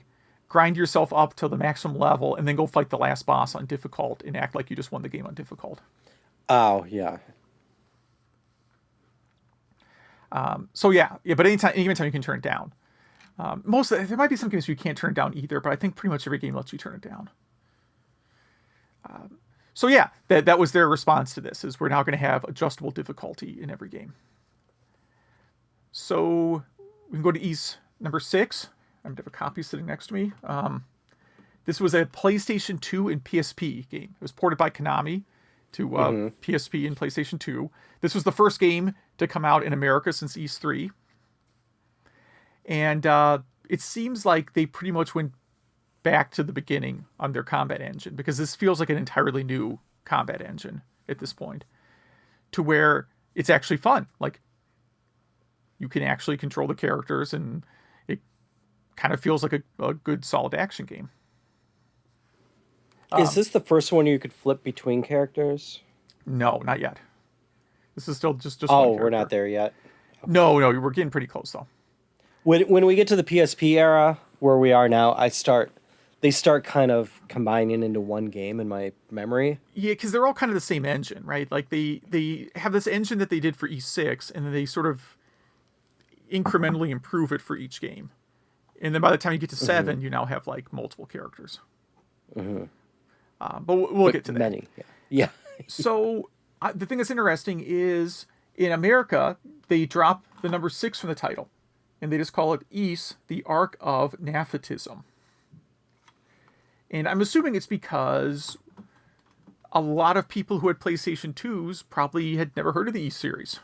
grind yourself up to the maximum level, and then go fight the last boss on difficult and act like you just won the game on difficult. Oh, yeah. So yeah, but any given time you can turn it down. There might be some games where you can't turn it down either, but I think pretty much every game lets you turn it down. So yeah, that was their response to this, is we're now going to have adjustable difficulty in every game. So we can go to Ys number 6. I have a copy sitting next to me. This was a PlayStation 2 and PSP game. It was ported by Konami to PSP and PlayStation 2. This was the first game to come out in America since Ys 3. And it seems like they pretty much went back to the beginning on their combat engine, because this feels like an entirely new combat engine at this point, to where it's actually fun. Like, you can actually control the characters, and it kind of feels like a good, solid action game. Is this the first one you could flip between characters? No, not yet. This is still just Oh, one we're not character. there yet. No, we're getting pretty close though. When we get to the PSP era, where we are now, they start kind of combining into one game in my memory. Yeah, because they're all kind of the same engine, right? Like they have this engine that they did for E6, and then they sort of incrementally improve it for each game. And then by the time you get to 7, you now have like multiple characters. But we'll get to that. Many, yeah. So the thing that's interesting is in America, they drop the number 6 from the title, and they just call it Ys, the Ark of Naphatism. And I'm assuming it's because a lot of people who had PlayStation 2s probably had never heard of the Ys series.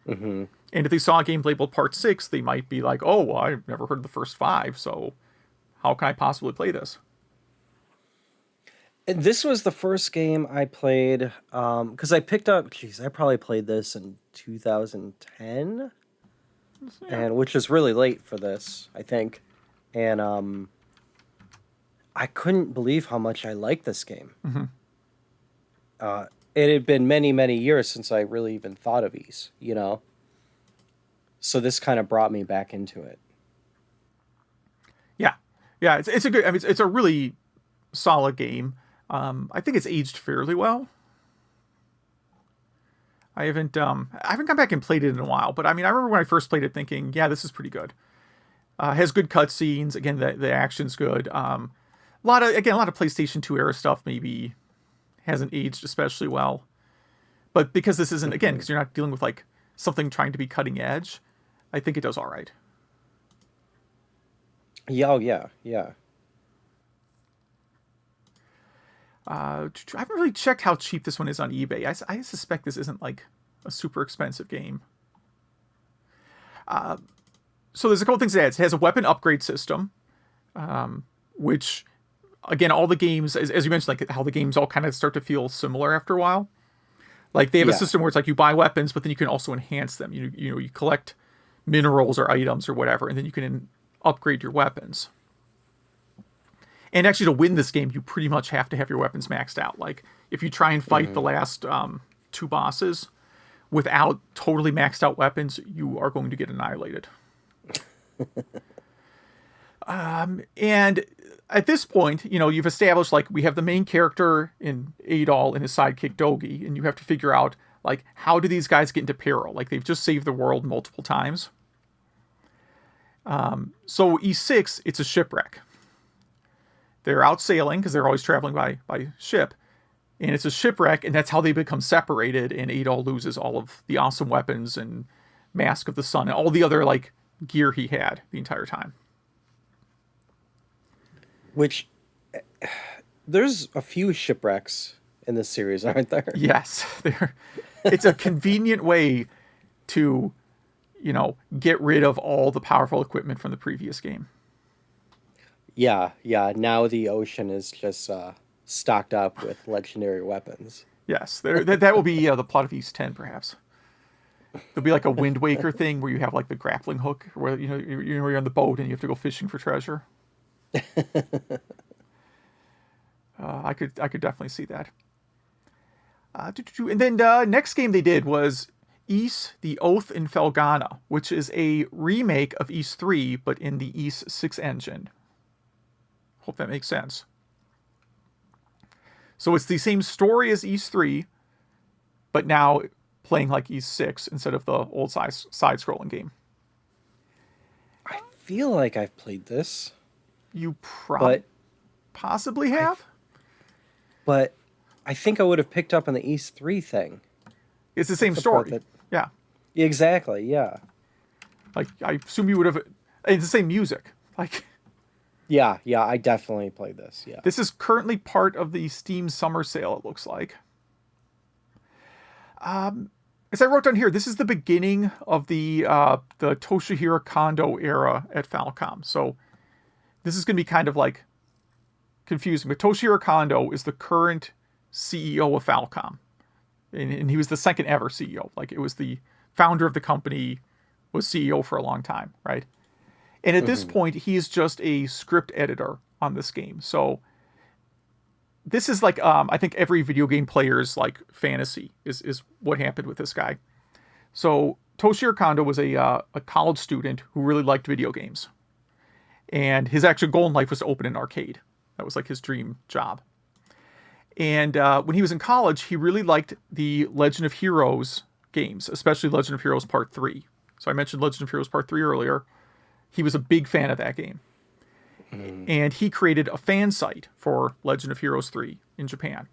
And if they saw a game labeled Part 6, they might be like, oh, well, I've never heard of the first 5, so how can I possibly play this? And this was the first game I played because I picked up. Geez, I probably played this in 2010, Yeah. and which is really late for this, I think. And I couldn't believe how much I liked this game. Mm-hmm. It had been many, many years since I really even thought of Ys, you know? So this kind of brought me back into it. Yeah, yeah. It's a good. I mean, it's a really solid game. I think it's aged fairly well. I haven't gone back and played it in a while, but I mean, I remember when I first played it, thinking, yeah, this is pretty good. Has good cutscenes. Again, the action's good. A lot of PlayStation 2 era stuff maybe hasn't aged especially well. But because this isn't, again, because you're not dealing with like something trying to be cutting edge, I think it does all right. Yeah, oh yeah, yeah. I haven't really checked how cheap this one is on eBay. I suspect this isn't like a super expensive game. So there's a couple things it adds. It has a weapon upgrade system, which, again, all the games, as you mentioned, like how the games all kind of start to feel similar after a while. Like they have a Yeah. system where it's like you buy weapons, but then you can also enhance them. You collect minerals or items or whatever, and then you can upgrade your weapons. And actually, to win this game, you pretty much have to have your weapons maxed out. Like if you try and fight the last two bosses without totally maxed out weapons, you are going to get annihilated. And at this point, you've established like we have the main character in Adol and his sidekick Dogi, and you have to figure out like how do these guys get into peril? Like they've just saved the world multiple times. So E6, it's a shipwreck. They're out sailing because they're always traveling by ship, and it's a shipwreck, and that's how they become separated. And Adol loses all of the awesome weapons and Mask of the Sun and all the other like gear he had the entire time. Which there's a few shipwrecks in this series, aren't there? Yes, it's a convenient way to, get rid of all the powerful equipment from the previous game. Yeah, yeah. Now the ocean is just stocked up with legendary weapons. Yes, that will be the plot of East 10, perhaps. There'll be like a Wind Waker thing where you have like the grappling hook, where you're on the boat and you have to go fishing for treasure. I could definitely see that. And then next game they did was Ys: The Oath in Felghana, which is a remake of Ys 3, but in the Ys 6 engine. Hope that makes sense. So it's the same story as Ys 3, but now playing like Ys 6 instead of the old side-scrolling game. I feel like I've played this, You but possibly have? but I think I would have picked up on the East 3 thing. It's the same The part story. that- Yeah. Exactly, yeah. Like, I assume you would have... It's the same music. Like... Yeah, yeah, I definitely played this, yeah. This is currently part of the Steam Summer Sale, it looks like. As I wrote down here, this is the beginning of the Toshihiro Kondo era at Falcom. So this is going to be kind of like confusing. But Toshihiro Kondo is the current CEO of Falcom. And he was the second ever CEO. Like it was the founder of the company, was CEO for a long time, right? And at this point, he is just a script editor on this game. So this is like, I think every video game player's like fantasy is what happened with this guy. So Toshihiro Kondo was a college student who really liked video games. And his actual goal in life was to open an arcade. That was like his dream job. And when he was in college, he really liked the Legend of Heroes games, especially Legend of Heroes Part 3. So I mentioned Legend of Heroes Part 3 earlier. He was a big fan of that game. And he created a fan site for Legend of Heroes 3 in Japan.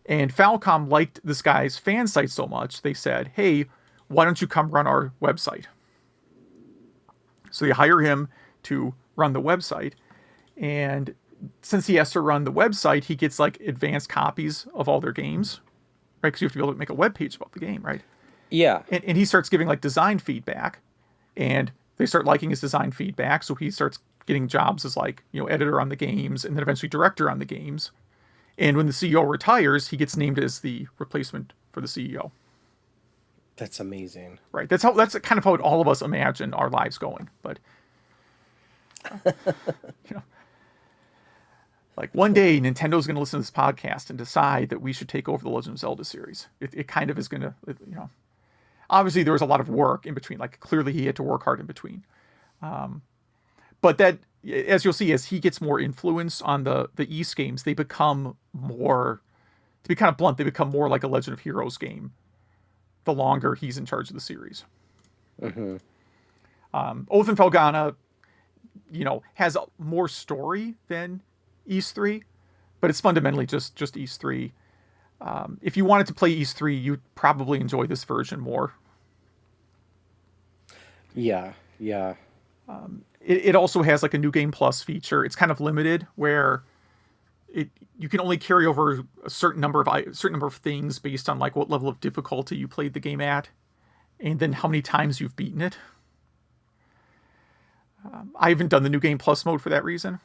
And Falcom liked this guy's fan site so much, they said, hey, why don't you come run our website? So they hire him to run the website. And since he has to run the website, he gets like advanced copies of all their games, right? Because you have to be able to make a web page about the game, right? Yeah. And he starts giving like design feedback, and they start liking his design feedback. So he starts getting jobs as like, editor on the games and then eventually director on the games. And when the CEO retires, he gets named as the replacement for the CEO. That's amazing. Right. That's kind of how all of us imagine our lives going. But you know, like one day Nintendo's going to listen to this podcast and decide that we should take over the Legend of Zelda series. It kind of is going to, obviously there was a lot of work in between. Like clearly he had to work hard in between. But that, as you'll see, as he gets more influence on the East games, they become more, to be kind of blunt, they become more like a Legend of Heroes game the longer he's in charge of the series. Mm-hmm. Oath and Felghana, has more story than East 3, but it's fundamentally just East 3. If you wanted to play East 3, you'd probably enjoy this version more. Yeah. It also has like a New Game Plus feature. It's kind of limited where you can only carry over a certain number of things based on like what level of difficulty you played the game at, and then how many times you've beaten it. I haven't done the New Game Plus mode for that reason.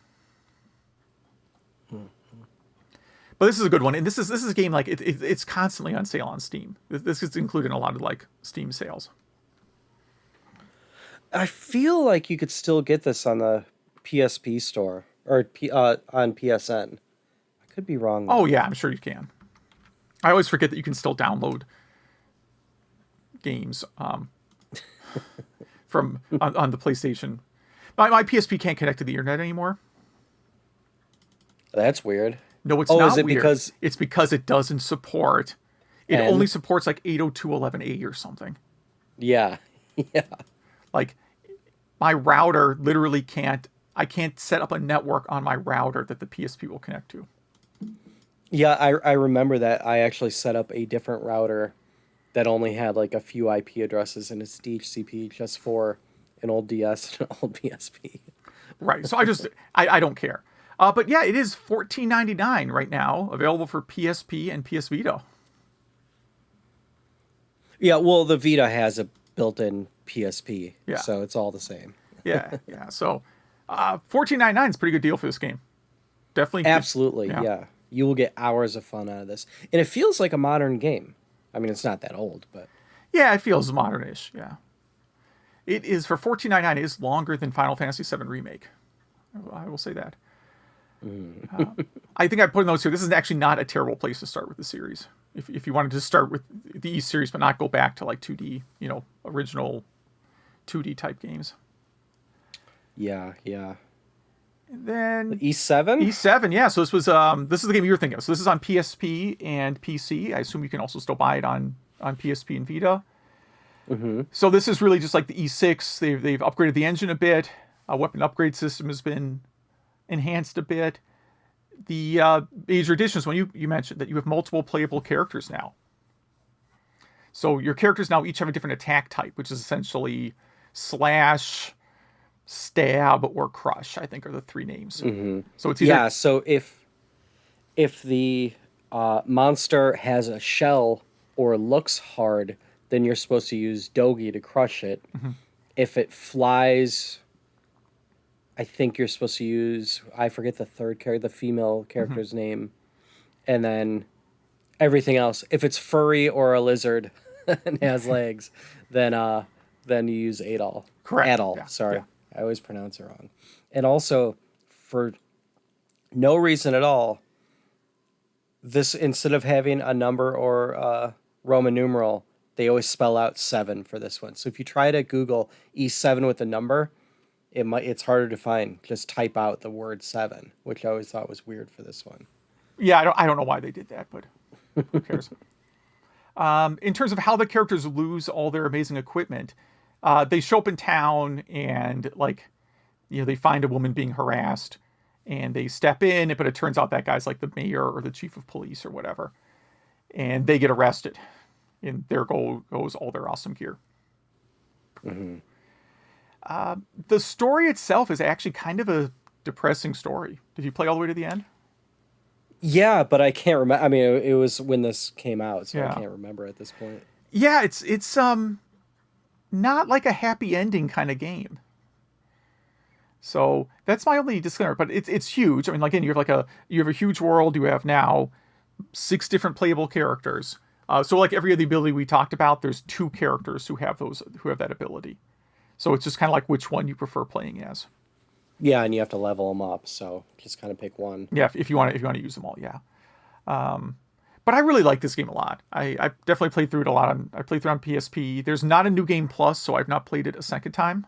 But this is a good one, and this is a game like it's constantly on sale on Steam. This is included in a lot of like Steam sales. I feel like you could still get this on the PSP store or on PSN. I could be wrong. Oh yeah, I'm sure you can. I always forget that you can still download games from on the PlayStation. My PSP can't connect to the internet anymore. That's weird. No, it's not is it weird. because It's because it doesn't support. It only supports like 802.11a or something. Yeah. Yeah. Like my router literally can't. I can't set up a network on my router that the PSP will connect to. Yeah, I remember that. I actually set up a different router that only had like a few IP addresses in its DHCP just for an old DS and an old PSP. Right. So I don't care. But yeah, it is $14.99 right now, available for PSP and PS Vita. Yeah, well, the Vita has a built-in PSP, Yeah. so it's all the same. Yeah. So $14.99 is a pretty good deal for this game. Definitely. Absolutely, yeah. You will get hours of fun out of this. And it feels like a modern game. I mean, it's not that old, but... Yeah, it feels modern-ish, yeah. It is, for $14.99, it is longer than Final Fantasy VII Remake. I will say that. I think I put in notes here. This is actually not a terrible place to start with the series. If you wanted to start with the East series, but not go back to like 2D, original 2D type games. Yeah. And then E7? E7, yeah. So this is the game you were thinking of. So this is on PSP and PC. I assume you can also still buy it on PSP and Vita. Mm-hmm. So this is really just like the E6. They've upgraded the engine a bit. Weapon upgrade system has been enhanced a bit. The major additions, when you mentioned that you have multiple playable characters now. So your characters now each have a different attack type, which is essentially slash, stab, or crush, I think are the three names. Mm-hmm. So it's either... Yeah, so if the monster has a shell or looks hard, then you're supposed to use Dogi to crush it. Mm-hmm. If it flies... I think you're supposed to use, I forget the third character, the female character's name. And then everything else. If it's furry or a lizard and has legs, then you use Adol. Correct. Adol, Yeah. sorry. Yeah. I always pronounce it wrong. And also, for no reason at all, this, instead of having a number or a Roman numeral, they always spell out 7 for this one. So if you try to Google E7 with a number... It's harder to find. Just type out the word 7, which I always thought was weird for this one. Yeah, I don't know why they did that, but who cares? In terms of how the characters lose all their amazing equipment, they show up in town and they find a woman being harassed, and they step in, but it turns out that guy's like the mayor or the chief of police or whatever, and they get arrested, and there goes all their awesome gear. Mm-hmm. The story itself is actually kind of a depressing story. Did you play all the way to the end? Yeah, but I can't remember. I mean, it was when this came out, so Yeah. I can't remember at this point. Yeah, it's not like a happy ending kind of game. So that's my only disclaimer. But it's huge. I mean, like, again, you have a huge world. You have now 6 different playable characters. So like every other ability we talked about, there's 2 characters who have that ability. So it's just kind of like which one you prefer playing as. Yeah, and you have to level them up, so just kind of pick one. Yeah, if you want to use them all, yeah. But I really like this game a lot. I definitely played through it a lot. I played through it on PSP. There's not a new game plus, so I've not played it a second time.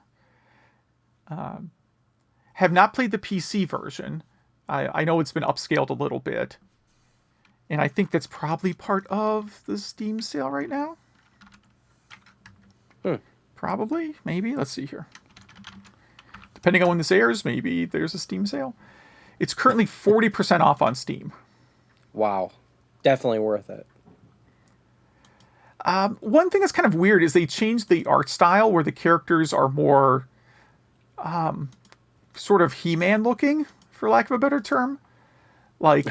Have not played the PC version. I know it's been upscaled a little bit. And I think that's probably part of the Steam sale right now. Probably, maybe. Let's see here. Depending on when this airs, maybe there's a Steam sale. It's currently 40% off on Steam. Wow. Definitely worth it. One thing that's kind of weird is they changed the art style where the characters are more sort of He-Man looking, for lack of a better term. Like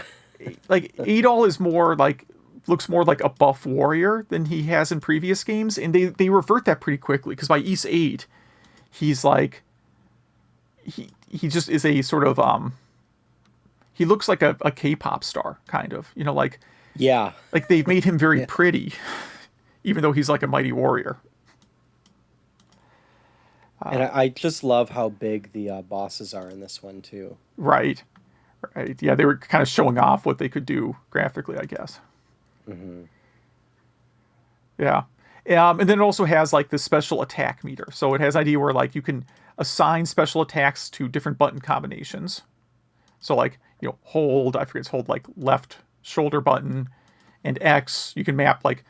Adol is more like, looks more like a buff warrior than he has in previous games, and they revert that pretty quickly, because by Ys 8, he's like, he just is a sort of, he looks like a K-pop star, kind of, like, yeah, like they've made him very pretty, even though he's like a mighty warrior. And I just love how big the bosses are in this one, too. Right. Yeah, they were kind of showing off what they could do graphically, I guess. Mm-hmm. Yeah. And then it also has like the special attack meter. So it has an idea where like you can assign special attacks to different button combinations. So like, hold like left shoulder button, and X, you can map like,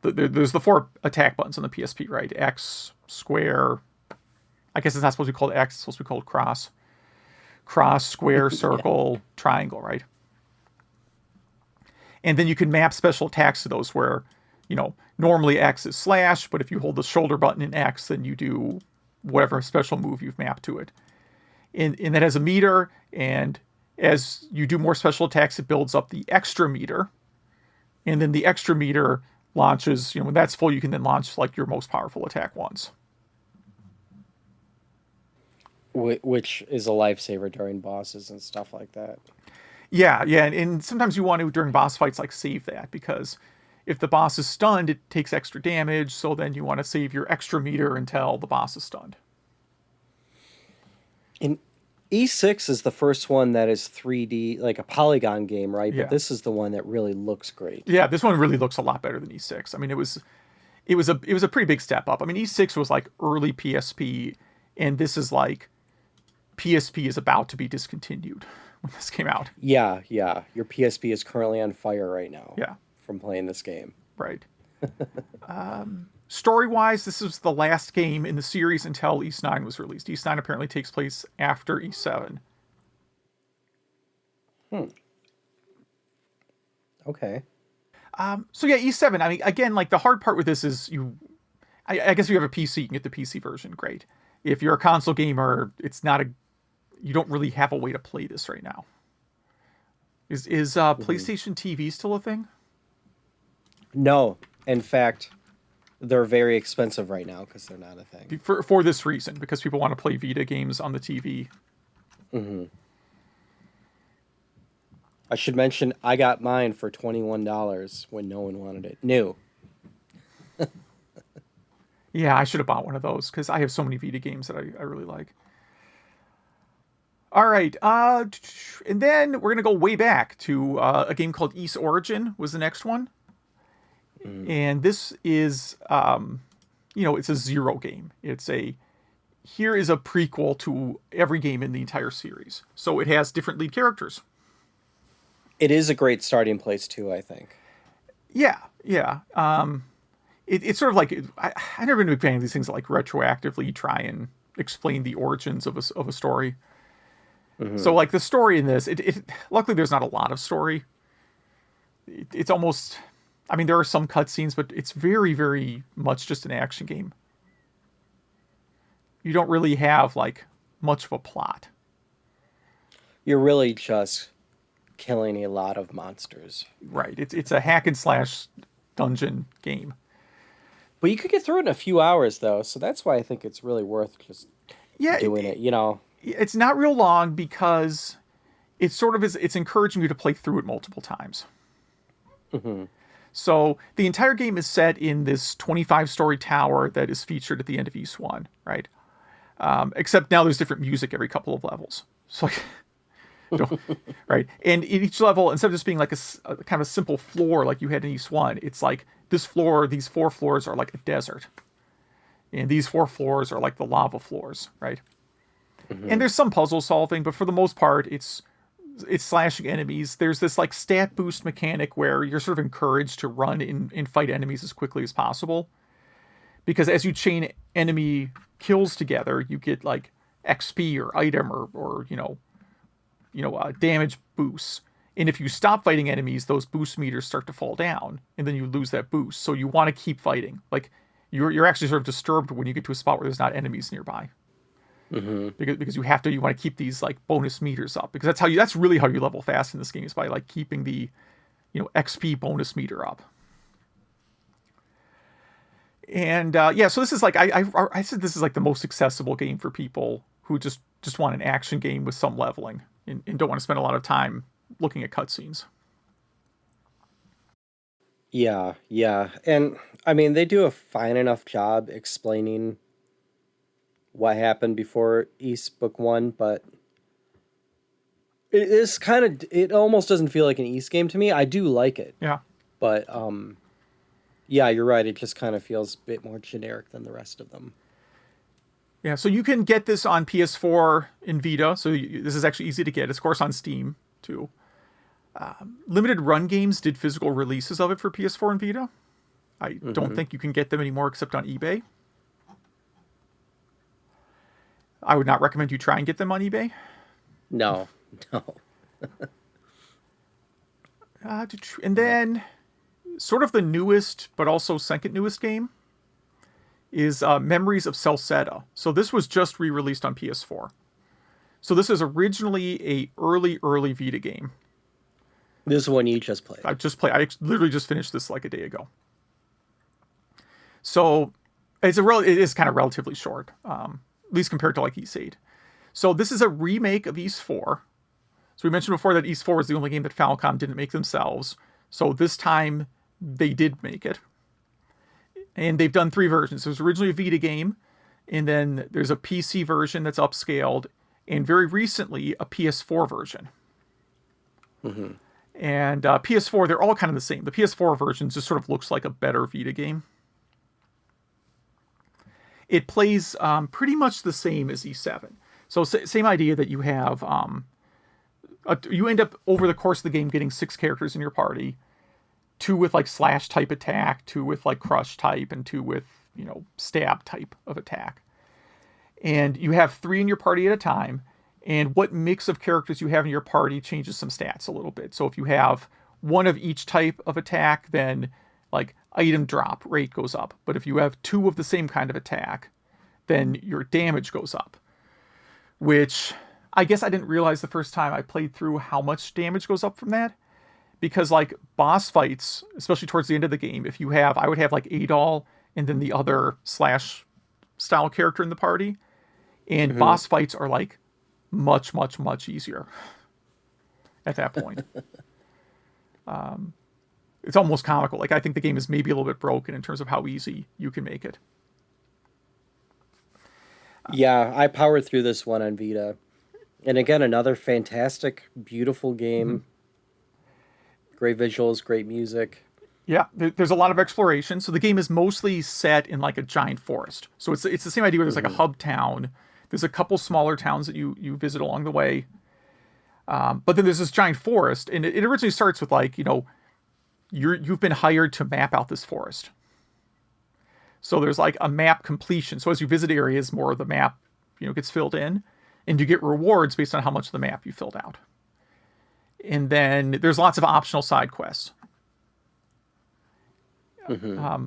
there's the 4 attack buttons on the PSP, right? X, square, I guess it's not supposed to be called X, it's supposed to be called cross. Cross, square, circle, triangle, right? And then you can map special attacks to those where, normally X is slash, but if you hold the shoulder button in X, then you do whatever special move you've mapped to it. And that has a meter, and as you do more special attacks, it builds up the extra meter. And then the extra meter launches, when that's full, you can then launch like your most powerful attack once. Which is a lifesaver during bosses and stuff like that. Yeah, and sometimes you want to, during boss fights, like save that, because if the boss is stunned, it takes extra damage, so then you want to save your extra meter until the boss is stunned. And E6 is the first one that is 3D, like a polygon game, right? Yeah. But this is the one that really looks great. Yeah, this one really looks a lot better than E6. I mean, it was a pretty big step up. I mean, E6 was like early PSP, and this is like PSP is about to be discontinued when this came out. Yeah. Your PSP is currently on fire right now. Yeah. From playing this game. Right. Story-wise, this is the last game in the series until Ys 9 was released. Ys 9 apparently takes place after Ys 7. Okay. So yeah, Ys 7, I mean, again, like the hard part with this is I guess if you have a PC, you can get the PC version, great. If you're a console gamer, you don't really have a way to play this right now. Is PlayStation TV still a thing? No. In fact, they're very expensive right now because they're not a thing. For this reason, because people want to play Vita games on the TV. Mm-hmm. I should mention I got mine for $21 when no one wanted it. New. Yeah, I should have bought one of those because I have so many Vita games that I really like. All right, and then we're gonna go way back to a game called Ys Origin was the next one, and this is it's a Zero game. Here is a prequel to every game in the entire series, so it has different lead characters. It is a great starting place too, I think. Yeah. It's sort of like I've never been a big fan of these things that like retroactively try and explain the origins of a story. Mm-hmm. So like the story in this, it luckily there's not a lot of story. It's almost, I mean, there are some cutscenes, but it's very, very much just an action game. You don't really have like much of a plot. You're really just killing a lot of monsters. Right. It's a hack and slash dungeon game. But you could get through it in a few hours, though, so that's why I think it's really worth just doing it, It's not real long because it's sort of it's encouraging you to play through it multiple times. Mm-hmm. So the entire game is set in this 25-story tower that is featured at the end of East 1, right? Except now there's different music every couple of levels. So like, right? And in each level, instead of just being like a kind of a simple floor like you had in East 1, it's like this floor, these 4 floors are like a desert. And these 4 floors are like the lava floors, right? Mm-hmm. And there's some puzzle solving, but for the most part, it's slashing enemies. There's this like stat boost mechanic where you're sort of encouraged to run and fight enemies as quickly as possible. Because as you chain enemy kills together, you get like XP or item or damage boosts. And if you stop fighting enemies, those boost meters start to fall down, and then you lose that boost. So you want to keep fighting. Like you're actually sort of disturbed when you get to a spot where there's not enemies nearby. Mm-hmm. Because you want to keep these like bonus meters up, because that's really how you level fast in this game, is by like keeping the XP bonus meter up. And so this is like I said this is like the most accessible game for people who just want an action game with some leveling and don't want to spend a lot of time looking at cutscenes. Yeah, and I mean they do a fine enough job explaining what happened before East Book 1, but it almost doesn't feel like an East game to me. I do like it. Yeah. But yeah, you're right. It just kind of feels a bit more generic than the rest of them. Yeah, so you can get this on PS4 and Vita. So this is actually easy to get. It's, of course, on Steam, too. Limited Run Games did physical releases of it for PS4 and Vita. I don't think you can get them anymore except on eBay. I would not recommend you try and get them on eBay. No. And then, sort of the newest, but also second newest game is Memories of Celceta. So this was just re-released on PS4. So this is originally a early Vita game. This is one you just played. I literally just finished this like a day ago. So it is kind of relatively short, at least compared to like East 8. So this is a remake of East 4. So we mentioned before that East 4 was the only game that Falcom didn't make themselves. So this time they did make it. And they've done 3 versions. It was originally a Vita game, and then there's a PC version that's upscaled, and very recently a PS4 version. Mm-hmm. And PS4, they're all kind of the same. The PS4 version just sort of looks like a better Vita game. It plays pretty much the same as E7. So same idea that you have, you end up over the course of the game getting 6 characters in your party, 2 with like slash type attack, 2 with like crush type, and 2 with, stab type of attack. And you have 3 in your party at a time. And what mix of characters you have in your party changes some stats a little bit. So if you have 1 of each type of attack, then like item drop rate goes up. But if you have 2 of the same kind of attack, then your damage goes up. Which I guess I didn't realize the first time I played through how much damage goes up from that. Because like boss fights, especially towards the end of the game, I would have like Adol and then the other slash style character in the party. And boss fights are like much, much, much easier at that point. It's almost comical. Like I think the game is maybe a little bit broken in terms of how easy you can make it. Yeah, I powered through this one on Vita. And again, another fantastic, beautiful game. Great visuals, great music. Yeah, there's a lot of exploration. So the game is mostly set in like a giant forest. So it's the same idea where there's like a hub town. There's a couple smaller towns that you visit along the way. But then there's this giant forest. And it originally starts with like, you've been hired to map out this forest. So there's like a map completion. So as you visit areas, more of the map, gets filled in. And you get rewards based on how much of the map you filled out. And then there's lots of optional side quests.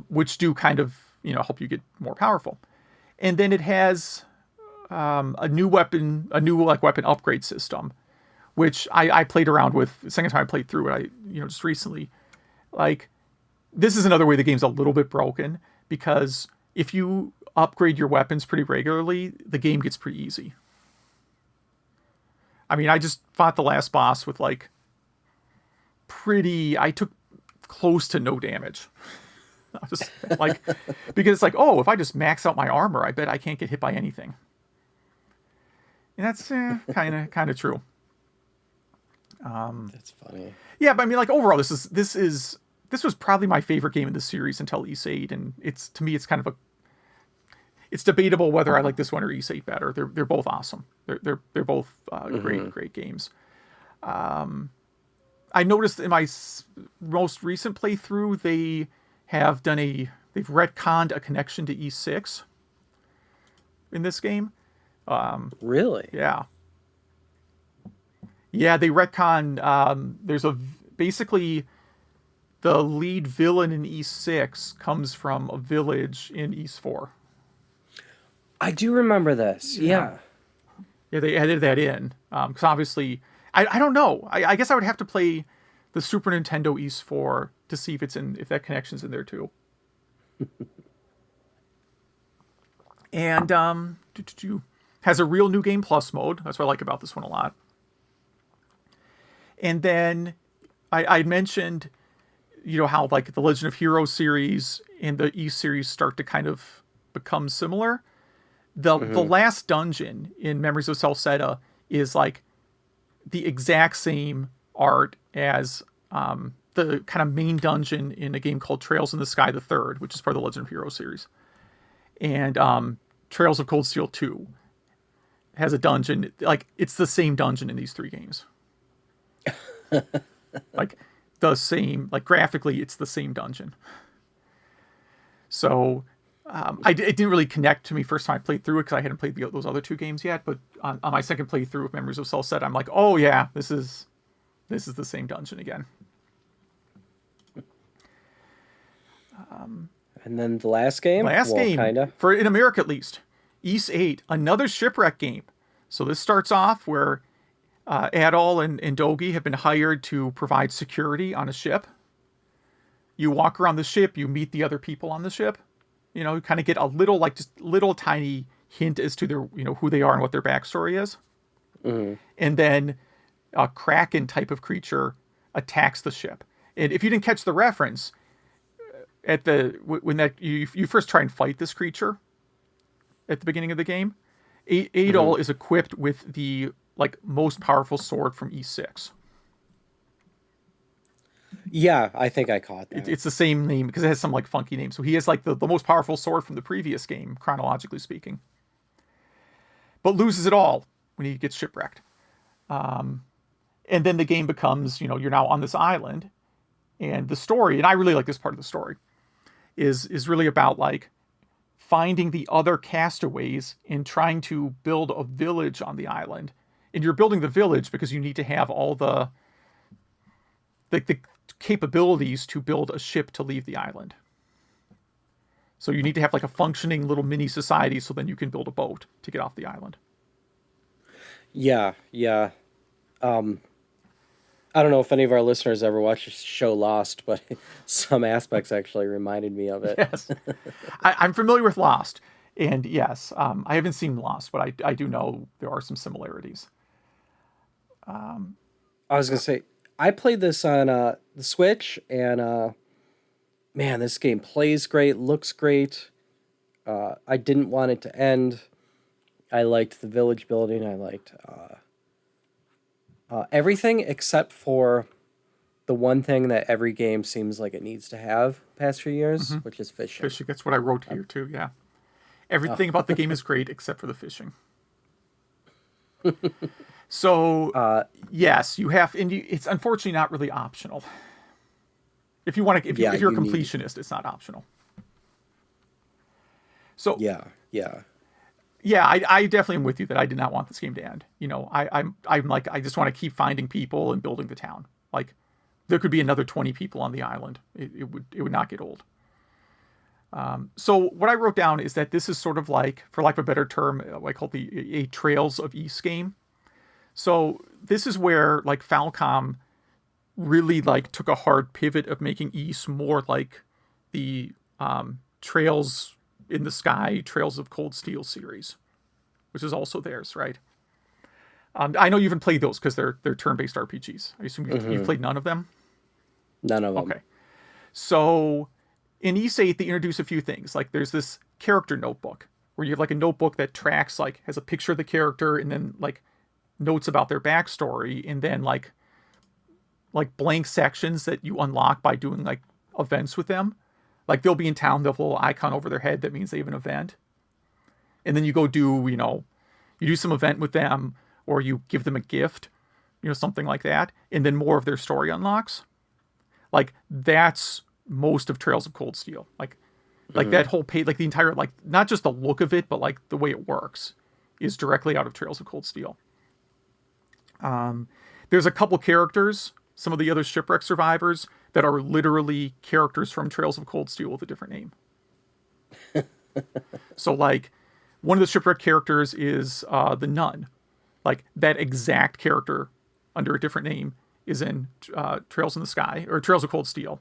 Which do kind of, help you get more powerful. And then it has a new weapon upgrade system, which I played around with the second time I played through it, just recently. Like, this is another way the game's a little bit broken, because if you upgrade your weapons pretty regularly, the game gets pretty easy. I mean, I just fought the last boss with like I took close to no damage. I just like, because it's like, oh, if I just max out my armor, I bet I can't get hit by anything. And that's kind of true. That's funny. Yeah, but I mean, like overall, this was probably my favorite game in the series until Ys 8, and to me it's kind of it's debatable whether I like this one or Ys 8 better. They're both awesome. They're both great games. I noticed in my most recent playthrough they've retconned a connection to E6 in this game. Really? Yeah. Yeah, they retcon. There's basically the lead villain in E6 comes from a village in East 4. I do remember this. Yeah. Yeah, they added that in. Because obviously, I don't know. I guess I would have to play the Super Nintendo East 4 to see if that connection's in there too. And has a real New Game Plus mode. That's what I like about this one a lot. And then I mentioned, how like the Legend of Heroes series and the East series start to kind of become similar. The last dungeon in Memories of Celceta is like the exact same art as the kind of main dungeon in a game called Trails in the Sky the Third, which is part of the Legend of Heroes series. And Trails of Cold Steel 2 has a dungeon, like it's the same dungeon in these three games. Like the same, like graphically, it's the same dungeon. So it didn't really connect to me first time I played through it because I hadn't played those other two games yet. But on my second playthrough of Memories of Celceta, I'm like, oh yeah, this is the same dungeon again. And then the last game? Kinda. For in America at least, Ys 8, another shipwreck game. So this starts off where Adol and Dogi have been hired to provide security on a ship. You walk around the ship, you meet the other people on the ship. You kind of get a little, like just little tiny hint as to their, who they are and what their backstory is. Mm-hmm. And then a Kraken type of creature attacks the ship. And if you didn't catch the reference, when you first try and fight this creature at the beginning of the game, Adol is equipped with the like most powerful sword from E6. Yeah, I think I caught that. It's the same name because it has some like funky name. So he has like the most powerful sword from the previous game, chronologically speaking. But loses it all when he gets shipwrecked. And then the game becomes, you're now on this island. And the story, and I really like this part of the story, is really about like finding the other castaways and trying to build a village on the island. And you're building the village because you need to have all the capabilities to build a ship to leave the island. So you need to have like a functioning little mini society so then you can build a boat to get off the island. Yeah. I don't know if any of our listeners ever watched the show Lost, but some aspects actually reminded me of it. Yes. I'm familiar with Lost. And yes, I haven't seen Lost, but I do know there are some similarities. I was going to say, I played this on the Switch, and man, this game plays great, looks great. I didn't want it to end. I liked the village building. I liked everything except for the one thing that every game seems like it needs to have the past few years, which is fishing. Fishing, that's what I wrote here too, yeah. Everything about the game is great except for the fishing. So, yes, you have, and it's unfortunately not really optional. If you want to, if you're a completionist, it's not optional. So yeah, I definitely am with you that I did not want this game to end. I'm like, I just want to keep finding people and building the town. Like, there could be another 20 people on the island. It would not get old. So what I wrote down is that this is sort of like, for lack of a better term, I call it a Trails of Ys game. So this is where like Falcom really like took a hard pivot of making Ys more like the Trails in the Sky, Trails of Cold Steel series, which is also theirs, right? I know you haven't played those because they're turn-based RPGs. I assume you've played none of them. None of them. Okay, so in Ys 8 they introduce a few things. Like there's this character notebook where you have like a notebook that tracks, like has a picture of the character and then like notes about their backstory, and then like blank sections that you unlock by doing like events with them. Like they'll be in town, they'll have a little icon over their head that means they have an event. And then you go do, you do some event with them, or you give them a gift, something like that. And then more of their story unlocks. Like that's most of Trails of Cold Steel. Like that whole page, like the entire, like not just the look of it, but like the way it works is directly out of Trails of Cold Steel. There's a couple characters, some of the other shipwreck survivors, that are literally characters from Trails of Cold Steel with a different name. So like one of the shipwreck characters is the nun. Like that exact character under a different name is in Trails in the Sky, or Trails of Cold Steel.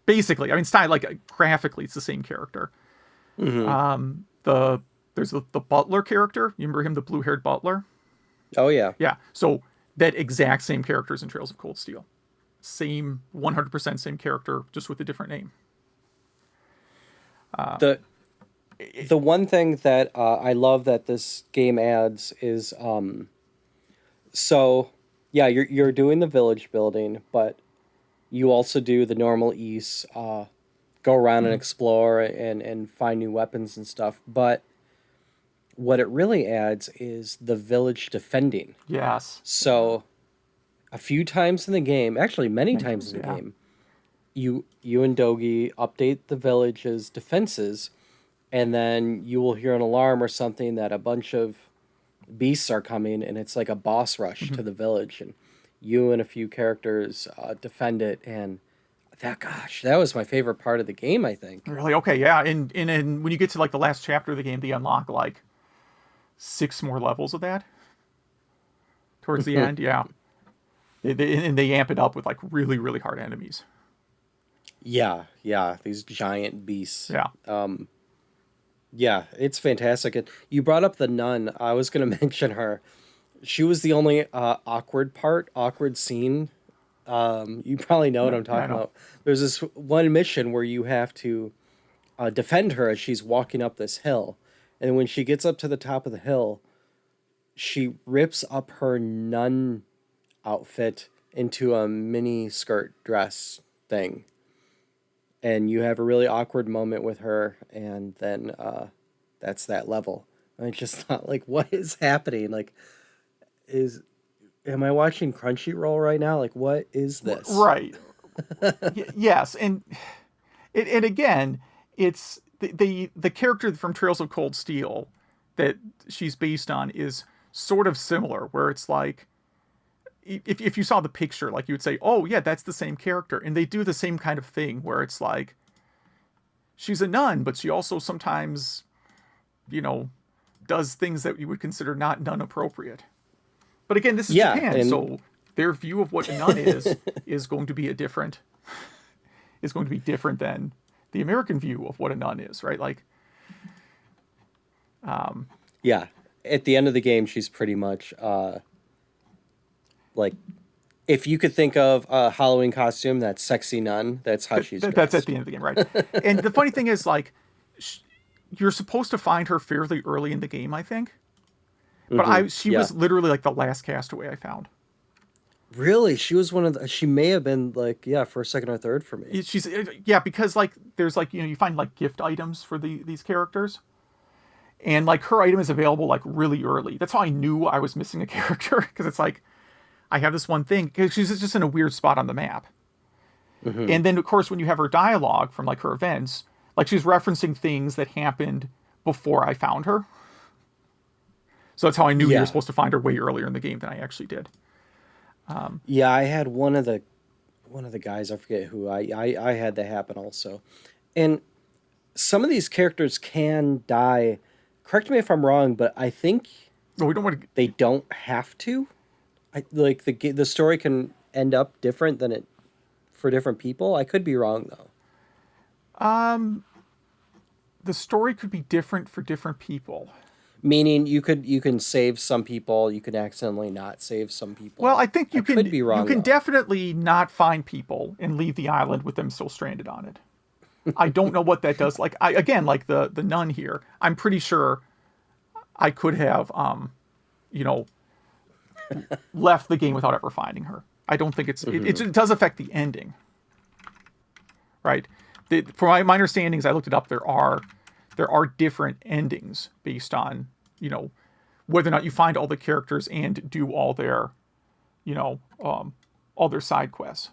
Basically, I mean, style, like graphically, it's the same character. There's the butler character. You remember him, the blue-haired butler? Oh yeah. Yeah. So that exact same character is in Trails of Cold Steel. Same 100% same character, just with a different name. The one thing that I love that this game adds is so yeah, you're doing the village building, but you also do the normal Ys, go around and explore and find new weapons and stuff. But what it really adds is the village defending. Yes. So a few times in the game, actually many times in the game, you and Dogi update the village's defenses, and then you will hear an alarm or something that a bunch of beasts are coming, and it's like a boss rush to the village, and you and a few characters defend it, and that was my favorite part of the game, I think. Really? Okay, yeah. And when you get to like the last chapter of the game, they unlock like 6 more levels of that towards the end. Yeah. They amp it up with like really, really hard enemies. Yeah, these giant beasts. Yeah. Yeah, it's fantastic. And you brought up the nun. I was going to mention her. She was the only awkward scene. You probably know what I'm talking about. There's this one mission where you have to defend her as she's walking up this hill. And when she gets up to the top of the hill, she rips up her nun outfit into a mini skirt dress thing. And you have a really awkward moment with her, and then that's that level. I just thought, like, what is happening? Like, am I watching Crunchyroll right now? Like, what is this? Right. Yes, and again, it's the character from Trails of Cold Steel that she's based on is sort of similar, where it's like, if you saw the picture, like you would say, oh yeah, that's the same character. And they do the same kind of thing where it's like, she's a nun, but she also sometimes, does things that you would consider not nun appropriate. But again, this is Japan, so their view of what a nun is going to be different than the American view of what a nun is, right? Like, yeah. At the end of the game, she's pretty much like, if you could think of a Halloween costume, that's sexy nun. That's how she's dressed. That's at the end of the game, right? And the funny thing is, like, you're supposed to find her fairly early in the game, I think. But she was literally like the last castaway I found. Really? She was one of the, she may have been like, first, second, or third for me. Because like there's like, you find like gift items for these characters. And like her item is available like really early. That's how I knew I was missing a character, because it's like, I have this one thing, because she's just in a weird spot on the map. And then of course when you have her dialogue from like her events, like she's referencing things that happened before I found her. So that's how I knew you were supposed to find her way earlier in the game than I actually did. I had one of the guys, I forget who, I had that happen also. And some of these characters can die. Correct me if I'm wrong, but I think they don't have to. Like the story can end up different than it for different people. I could be wrong though. The story could be different for different people. Meaning you can save some people, you can accidentally not save some Well, people. I think I could be you wrong can though. definitely not find people and leave the island with them still stranded on it. I don't know what that does. Like again, like the nun here, I'm pretty sure I could have you know left the game without ever finding her. I don't think Hmm. it does affect the ending, right? For my understandings, I looked it up. There are different endings based on you know whether or not you find all the characters and do you know all their side quests.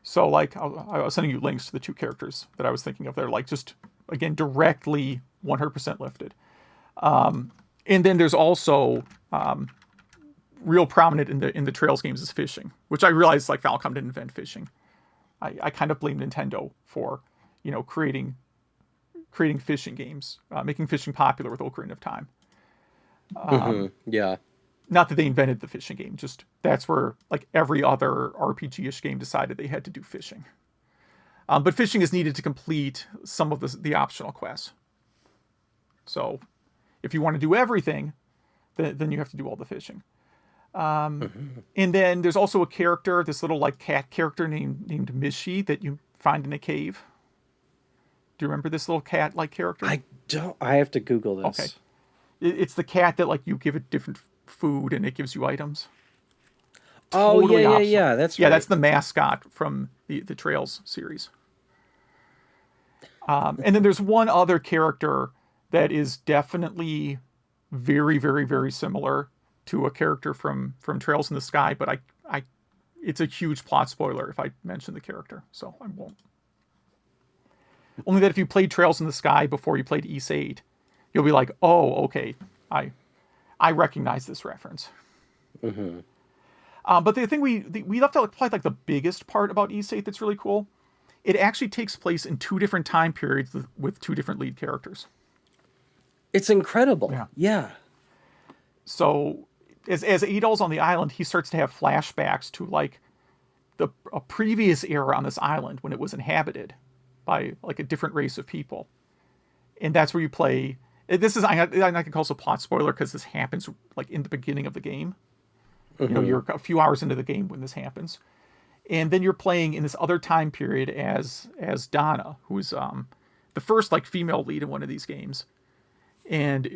So like I was sending you links to the two characters that I was thinking of. They're like just again directly 100% lifted. And then there's also real prominent in the Trails games is fishing, which I realized like Falcom didn't invent fishing. I kind of blame Nintendo for creating fishing games, making fishing popular with Ocarina of Time. Hmm. Yeah. Not that they invented the fishing game, just that's where like every other RPG-ish game decided they had to do fishing. But fishing is needed to complete some of the optional quests. So if you want to do everything, then you have to do all the fishing. Hmm. And then there's also a character, this little like cat character named Mishi that you find in a cave. Do you remember this little cat like character? I don't. I have to Google Okay, this. it's the cat that like you give it different food and it gives you items. Oh yeah, Totally yeah, optional. yeah. That's Yeah, that's right. the mascot from the Trails series. And then there's one other character that is definitely very, very, very similar to a character from Trails in the Sky, but I it's a huge plot spoiler if I mention the character, so I won't. Only that if you played Trails in the Sky before you played East 8, you'll be like, oh, okay, I I recognize this reference. Hmm. But the thing we left out probably like the biggest part about East 8 that's really cool. It actually takes place in two different time periods with two different lead characters. It's incredible. Yeah. Yeah. So as Adol's on the island, he starts to have flashbacks to like a previous era on this island when it was inhabited by like a different race of people, and that's where you play. This is I can call this a plot spoiler because this happens like in the beginning of the game. You know, Hmm. you're a few hours into the game when this happens, and then you're playing in this other time period as Donna, who's the first like female lead in one of these games, and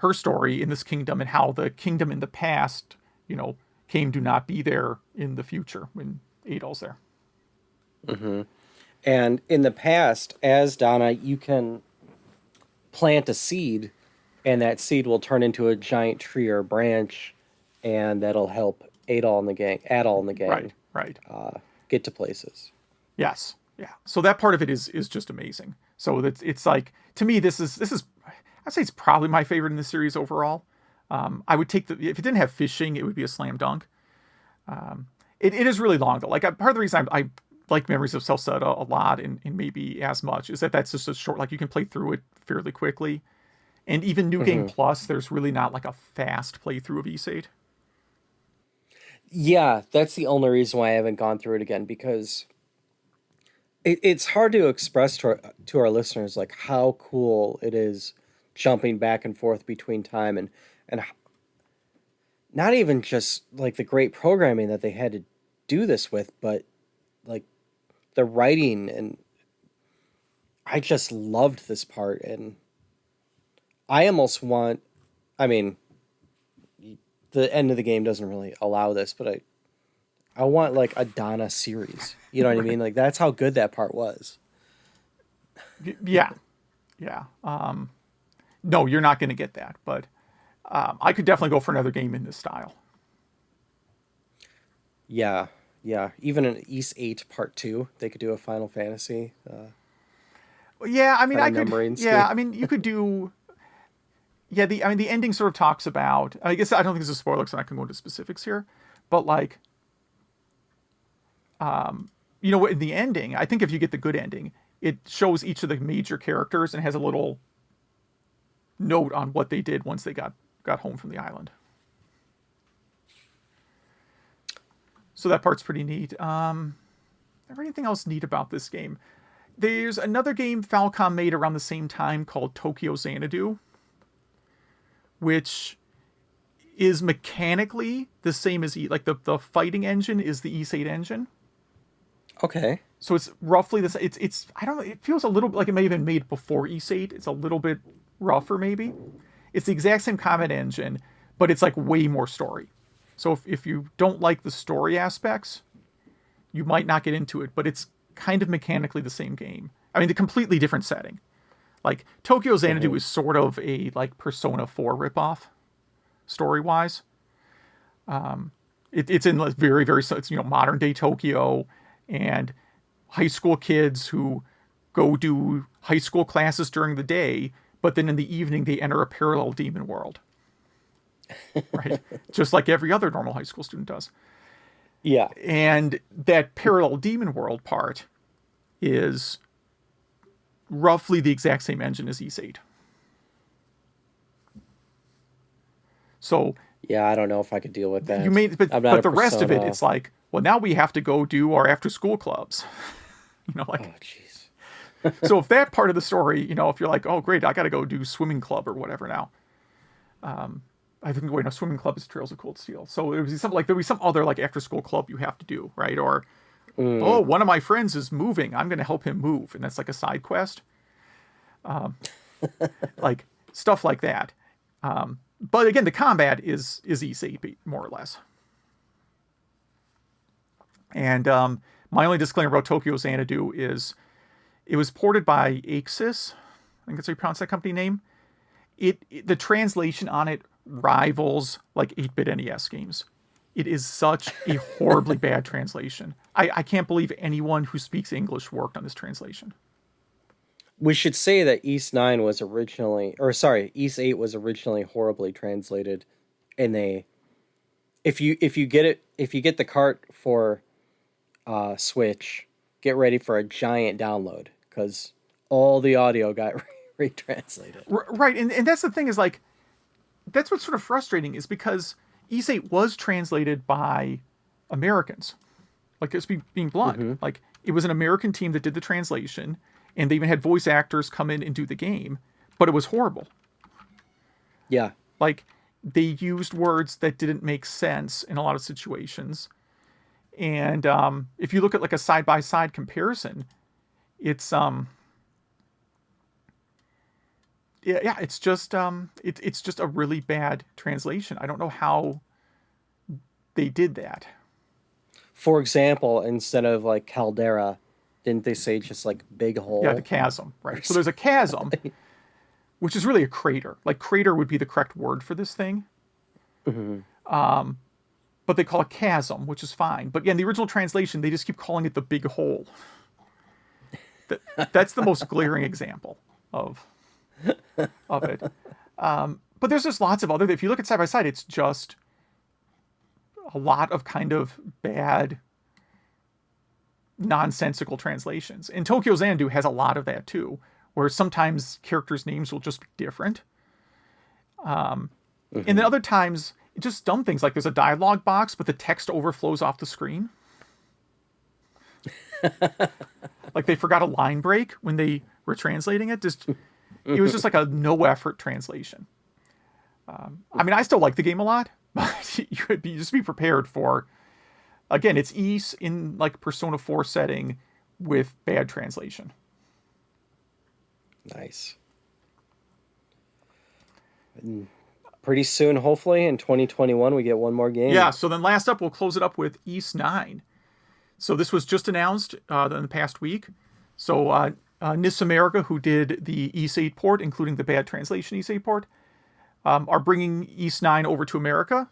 her story in this kingdom and how the kingdom in the past, you know, came to not be there in the future when Adol's there. Hmm. And in the past, as Donna, you can plant a seed, and that seed will turn into a giant tree or branch, and that'll help Adol in the Right, gang, right. get to places. Yes, yeah. So that part of it is just amazing. So that's it's like to me this is I'd say it's probably my favorite in the series overall. I would take the if it didn't have fishing, it would be a slam dunk. It is really long though. Like part of the reason I like Memories of Celceta a lot and maybe as much is that that's just a short like you can play through it fairly quickly. And even New Game Hmm. Plus, there's really not like a fast playthrough of East 8. Yeah, that's the only reason why I haven't gone through it again because it's hard to express to our listeners like how cool it is jumping back and forth between time and not even just like the great programming that they had to do this with, but like the writing and I just loved this part and I almost want I mean the end of the game doesn't really allow this, but I want like a Donna series. You know what I Right. mean? Like that's how good that part was. Yeah. Yeah. No, you're not going to get that, but I could definitely go for another game in this style. Yeah, yeah. Even an East 8 Part 2, they could do a Final Fantasy Yeah, I mean, kind I of could. numbering Yeah, scheme. I mean, you could do. Yeah, the I mean, the ending sort of talks about. I guess I don't think this is a spoiler, because I can go into specifics here, but like, you know, in the ending, I think if you get the good ending, it shows each of the major characters and has a little note on what they did once they got home from the island. So that part's pretty neat. Is there anything else neat about this game? There's another game Falcom made around the same time called Tokyo Xanadu, which is mechanically the same as like the fighting engine is the East 8 engine. Okay. So it's roughly this. It's I don't know. It feels a little like it may have been made before East 8. It's a little bit rougher maybe. It's the exact same combat engine, but it's like way more story. So if you don't like the story aspects, you might not get into it. But it's kind of mechanically the same game. I mean, the completely different setting. Like Tokyo Xanadu is sort of a like Persona 4 ripoff, story wise. It's in like very it's modern day Tokyo and high school kids who go do high school classes during the day, but then in the evening they enter a parallel demon world. Right? Just like every other normal high school student does. Yeah. And that parallel demon world part is roughly the exact same engine as East 8. So yeah, I don't know if I could deal with that. But the rest of it, it's like, well, now we have to go do our after school clubs. Like, oh, jeez. So if that part of the story, if you're like, oh, great, I got to go do swimming club or whatever now. I think, swimming club is Trails of Cold Steel. So it was something like there'd be some other like after school club you have to do, right? Or, oh, one of my friends is moving. I'm going to help him move. And that's like a side quest. Like stuff like that. But again, the combat is East 8 more or less. And my only disclaimer about Tokyo Xanadu is it was ported by Axis. I think that's how you pronounce that company name. The translation on it rivals like 8-bit NES games. It is such a horribly bad translation. I can't believe anyone who speaks English worked on this translation. We should say that East 8 was originally horribly translated, and if you get the cart for Switch, get ready for a giant download because all the audio got retranslated. Right, and that's the thing is like, that's what's sort of frustrating is because East 8 was translated by Americans. Like, it's being blunt. Mm-hmm. Like, it was an American team that did the translation, and they even had voice actors come in and do the game, but it was horrible. Yeah. Like, they used words that didn't make sense in a lot of situations. And if you look at like a side-by-side comparison, it's it's just it's just a really bad translation. I don't know how they did that. For example, instead of like caldera, didn't they say just like big hole? Yeah, the chasm, right? So there's a chasm, which is really a crater. Like crater would be the correct word for this thing. Mm-hmm. But they call it chasm, which is fine. But yeah, in the original translation, they just keep calling it the big hole. That's the most glaring example of it. But there's just lots of other. If you look at side by side, it's just a lot of kind of bad, nonsensical translations. And Tokyo Xanadu has a lot of that too, where sometimes characters' names will just be different. And then other times, just dumb things like there's a dialogue box, but the text overflows off the screen. Like they forgot a line break when they were translating it. It was just like a no effort translation. I mean, I still like the game a lot, but you just be prepared for, again, it's Ys in like Persona 4 setting with bad translation. Nice. Pretty soon, hopefully, in 2021, we get one more game. Yeah, so then last up, we'll close it up with Ys 9. So this was just announced in the past week. So NIS America, who did the Ys 8 port, including the bad translation Ys 8 port, are bringing Ys 9 over to America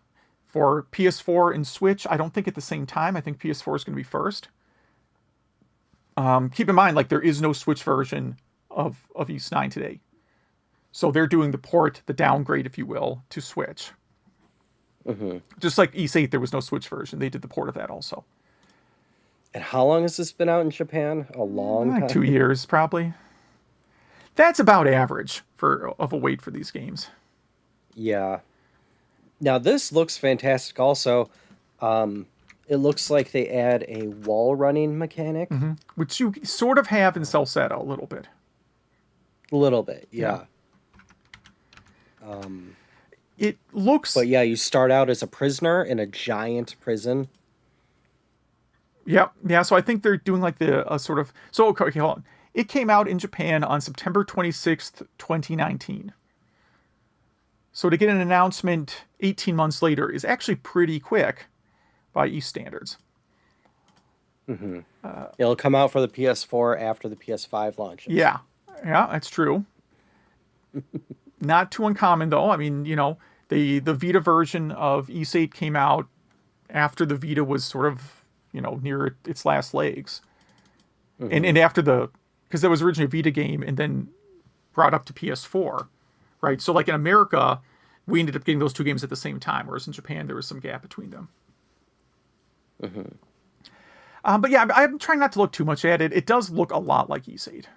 for PS4 and Switch. I don't think at the same time. I think PS4 is going to be first. Keep in mind, like there is no Switch version of Ys 9 today. So they're doing the port, the downgrade, if you will, to Switch. Mm-hmm. Just like Ys 8, there was no Switch version. They did the port of that also. And how long has this been out in Japan? A long time? 2 years, probably. That's about average of a wait for these games. Yeah. Now, this looks fantastic also. It looks like they add a wall running mechanic. which you sort of have in Celceta a little bit. A little bit, Yeah. yeah. It looks, But yeah, you start out as a prisoner in a giant prison. yeah, yeah. So I think they're doing like the sort of. So okay, hold on. It came out in Japan on September 26th, 2019. So to get an announcement 18 months later is actually pretty quick by East standards. It'll come out for the PS4 after the PS5 launches. Yeah, yeah, that's true. Not too uncommon though. I mean, the Vita version of Ys 8 came out after the Vita was sort of, near its last legs. And after because that was originally a Vita game and then brought up to PS4, right? So like in America, we ended up getting those two games at the same time, whereas in Japan there was some gap between them. But yeah, I'm trying not to look too much at it. It does look a lot like Ys 8.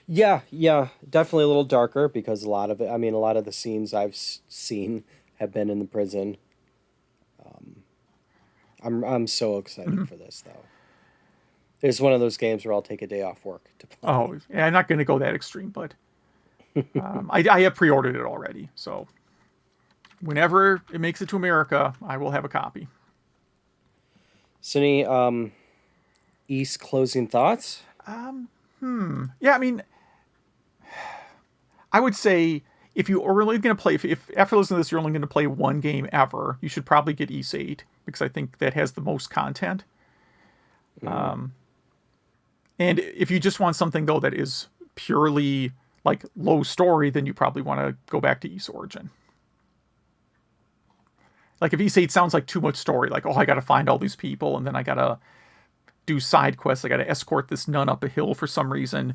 Yeah, yeah, definitely a little darker because a lot of it. I mean, a lot of the scenes I've seen have been in the prison. I'm so excited for this though. It's one of those games where I'll take a day off work to play. Oh, yeah, I'm not going to go that extreme, but I have pre-ordered it already. So whenever it makes it to America, I will have a copy. So any East closing thoughts? Yeah, I mean, I would say if you are only going to play, if after listening to this you're only going to play one game ever, you should probably get Ys 8 because I think that has the most content. And if you just want something though that is purely like low story, then you probably want to go back to Ys Origin. Like if Ys 8 sounds like too much story, like, oh, I got to find all these people and then I got to do side quests. I got to escort this nun up a hill for some reason.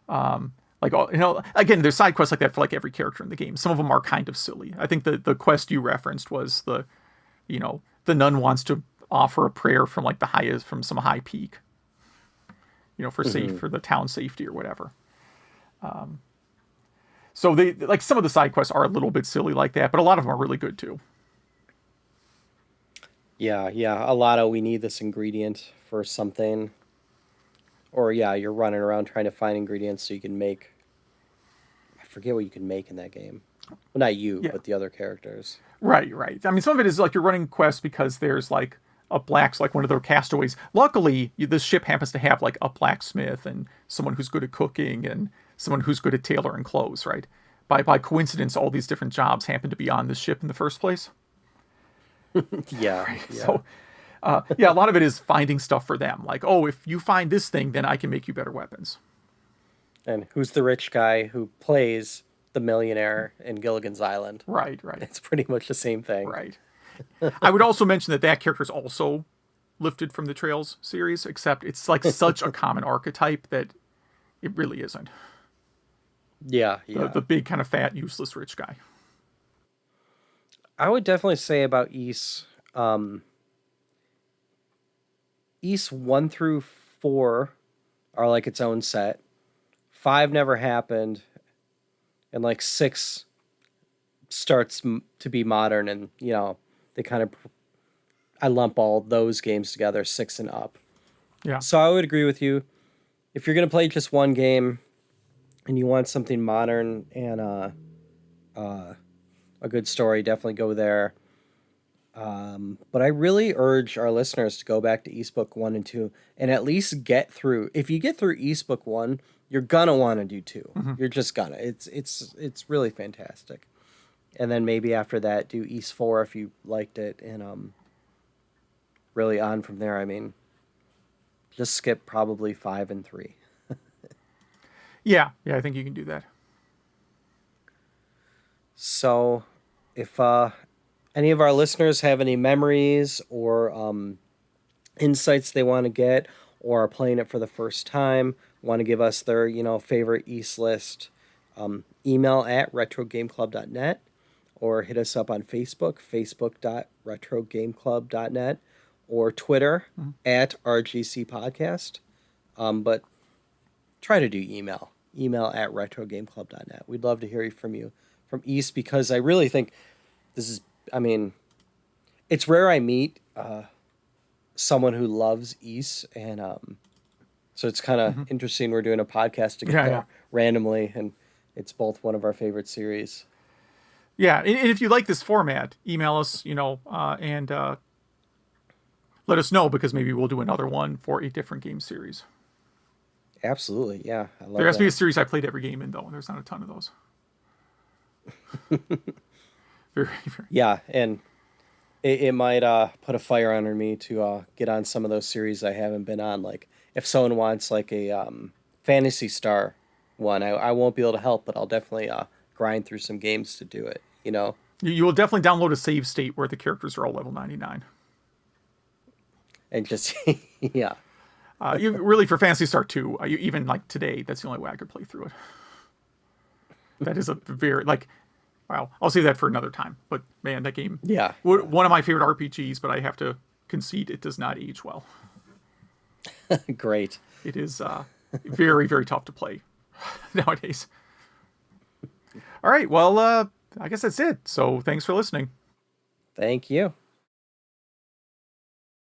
Again, there's side quests like that for like every character in the game. Some of them are kind of silly. I think the quest you referenced was the nun wants to offer a prayer from like from some high peak, for for the town safety or whatever. So they like some of the side quests are a little bit silly like that, but a lot of them are really good too. Yeah, a lot of we need this ingredient for something. Or yeah, you're running around trying to find ingredients so you can make. I forget what you can make in that game. Well, not you, Yeah. but the other characters. Right. I mean, some of it is like you're running quests because there's like like one of their castaways. Luckily, this ship happens to have like a blacksmith and someone who's good at cooking and someone who's good at tailoring clothes, right? By coincidence, all these different jobs happen to be on this ship in the first place. Yeah. So, a lot of it is finding stuff for them. Like, oh, if you find this thing, then I can make you better weapons. And who's the rich guy who plays the millionaire in Gilligan's Island? Right. It's pretty much the same thing. Right. I would also mention that character is also lifted from the Trails series, except it's like such a common archetype that it really isn't. Yeah. The big kind of fat, useless rich guy. I would definitely say about Ys, Ys 1 through 4 are like its own set. 5 never happened, and like 6 starts to be modern, and they kind of I lump all those games together, 6 and up. Yeah. So I would agree with you. If you're gonna play just one game, and you want something modern and a good story, definitely go there. But I really urge our listeners to go back to Ys Book 1 and 2 and at least get through. If you get through Ys Book 1, you're gonna want to do 2. You're just gonna. It's really fantastic. And then maybe after that, do Ys 4 if you liked it, and really on from there. I mean, just skip probably 5 and 3. Yeah, I think you can do that. So, if any of our listeners have any memories or insights they want to get, or are playing it for the first time, want to give us their favorite Ys list, email at retrogameclub.net, or hit us up on Facebook, facebook.retrogameclub.net, or Twitter at RGC Podcast. But try to do email at retrogameclub.net. We'd love to hear from you from Ys, because I really think this is, I mean, it's rare I meet someone who loves Ys, and so it's kind of interesting. We're doing a podcast Yeah, yeah. together randomly, and it's both one of our favorite series. Yeah, and if you like this format, email us, and let us know, because maybe we'll do another one for a different game series. Absolutely, yeah, I There love has to be a that. series I played every game in, though, and there's not a ton of those. Very, very. Yeah, and it might put a fire under me to get on some of those series I haven't been on. Like if someone wants like a Fantasy Star one, I won't be able to help, but I'll definitely grind through some games to do it. You know, You will definitely download a save state where the characters are all level 99. and just yeah, You really, for Fantasy Star 2, even like today, that's the only way I could play through it. That is a very, like, wow. I'll save that for another time. But man, that game, yeah, one of my favorite RPGs, but I have to concede it does not age well. great. It is very, very tough to play nowadays. All right, well, I guess that's it. So thanks for listening. Thank you.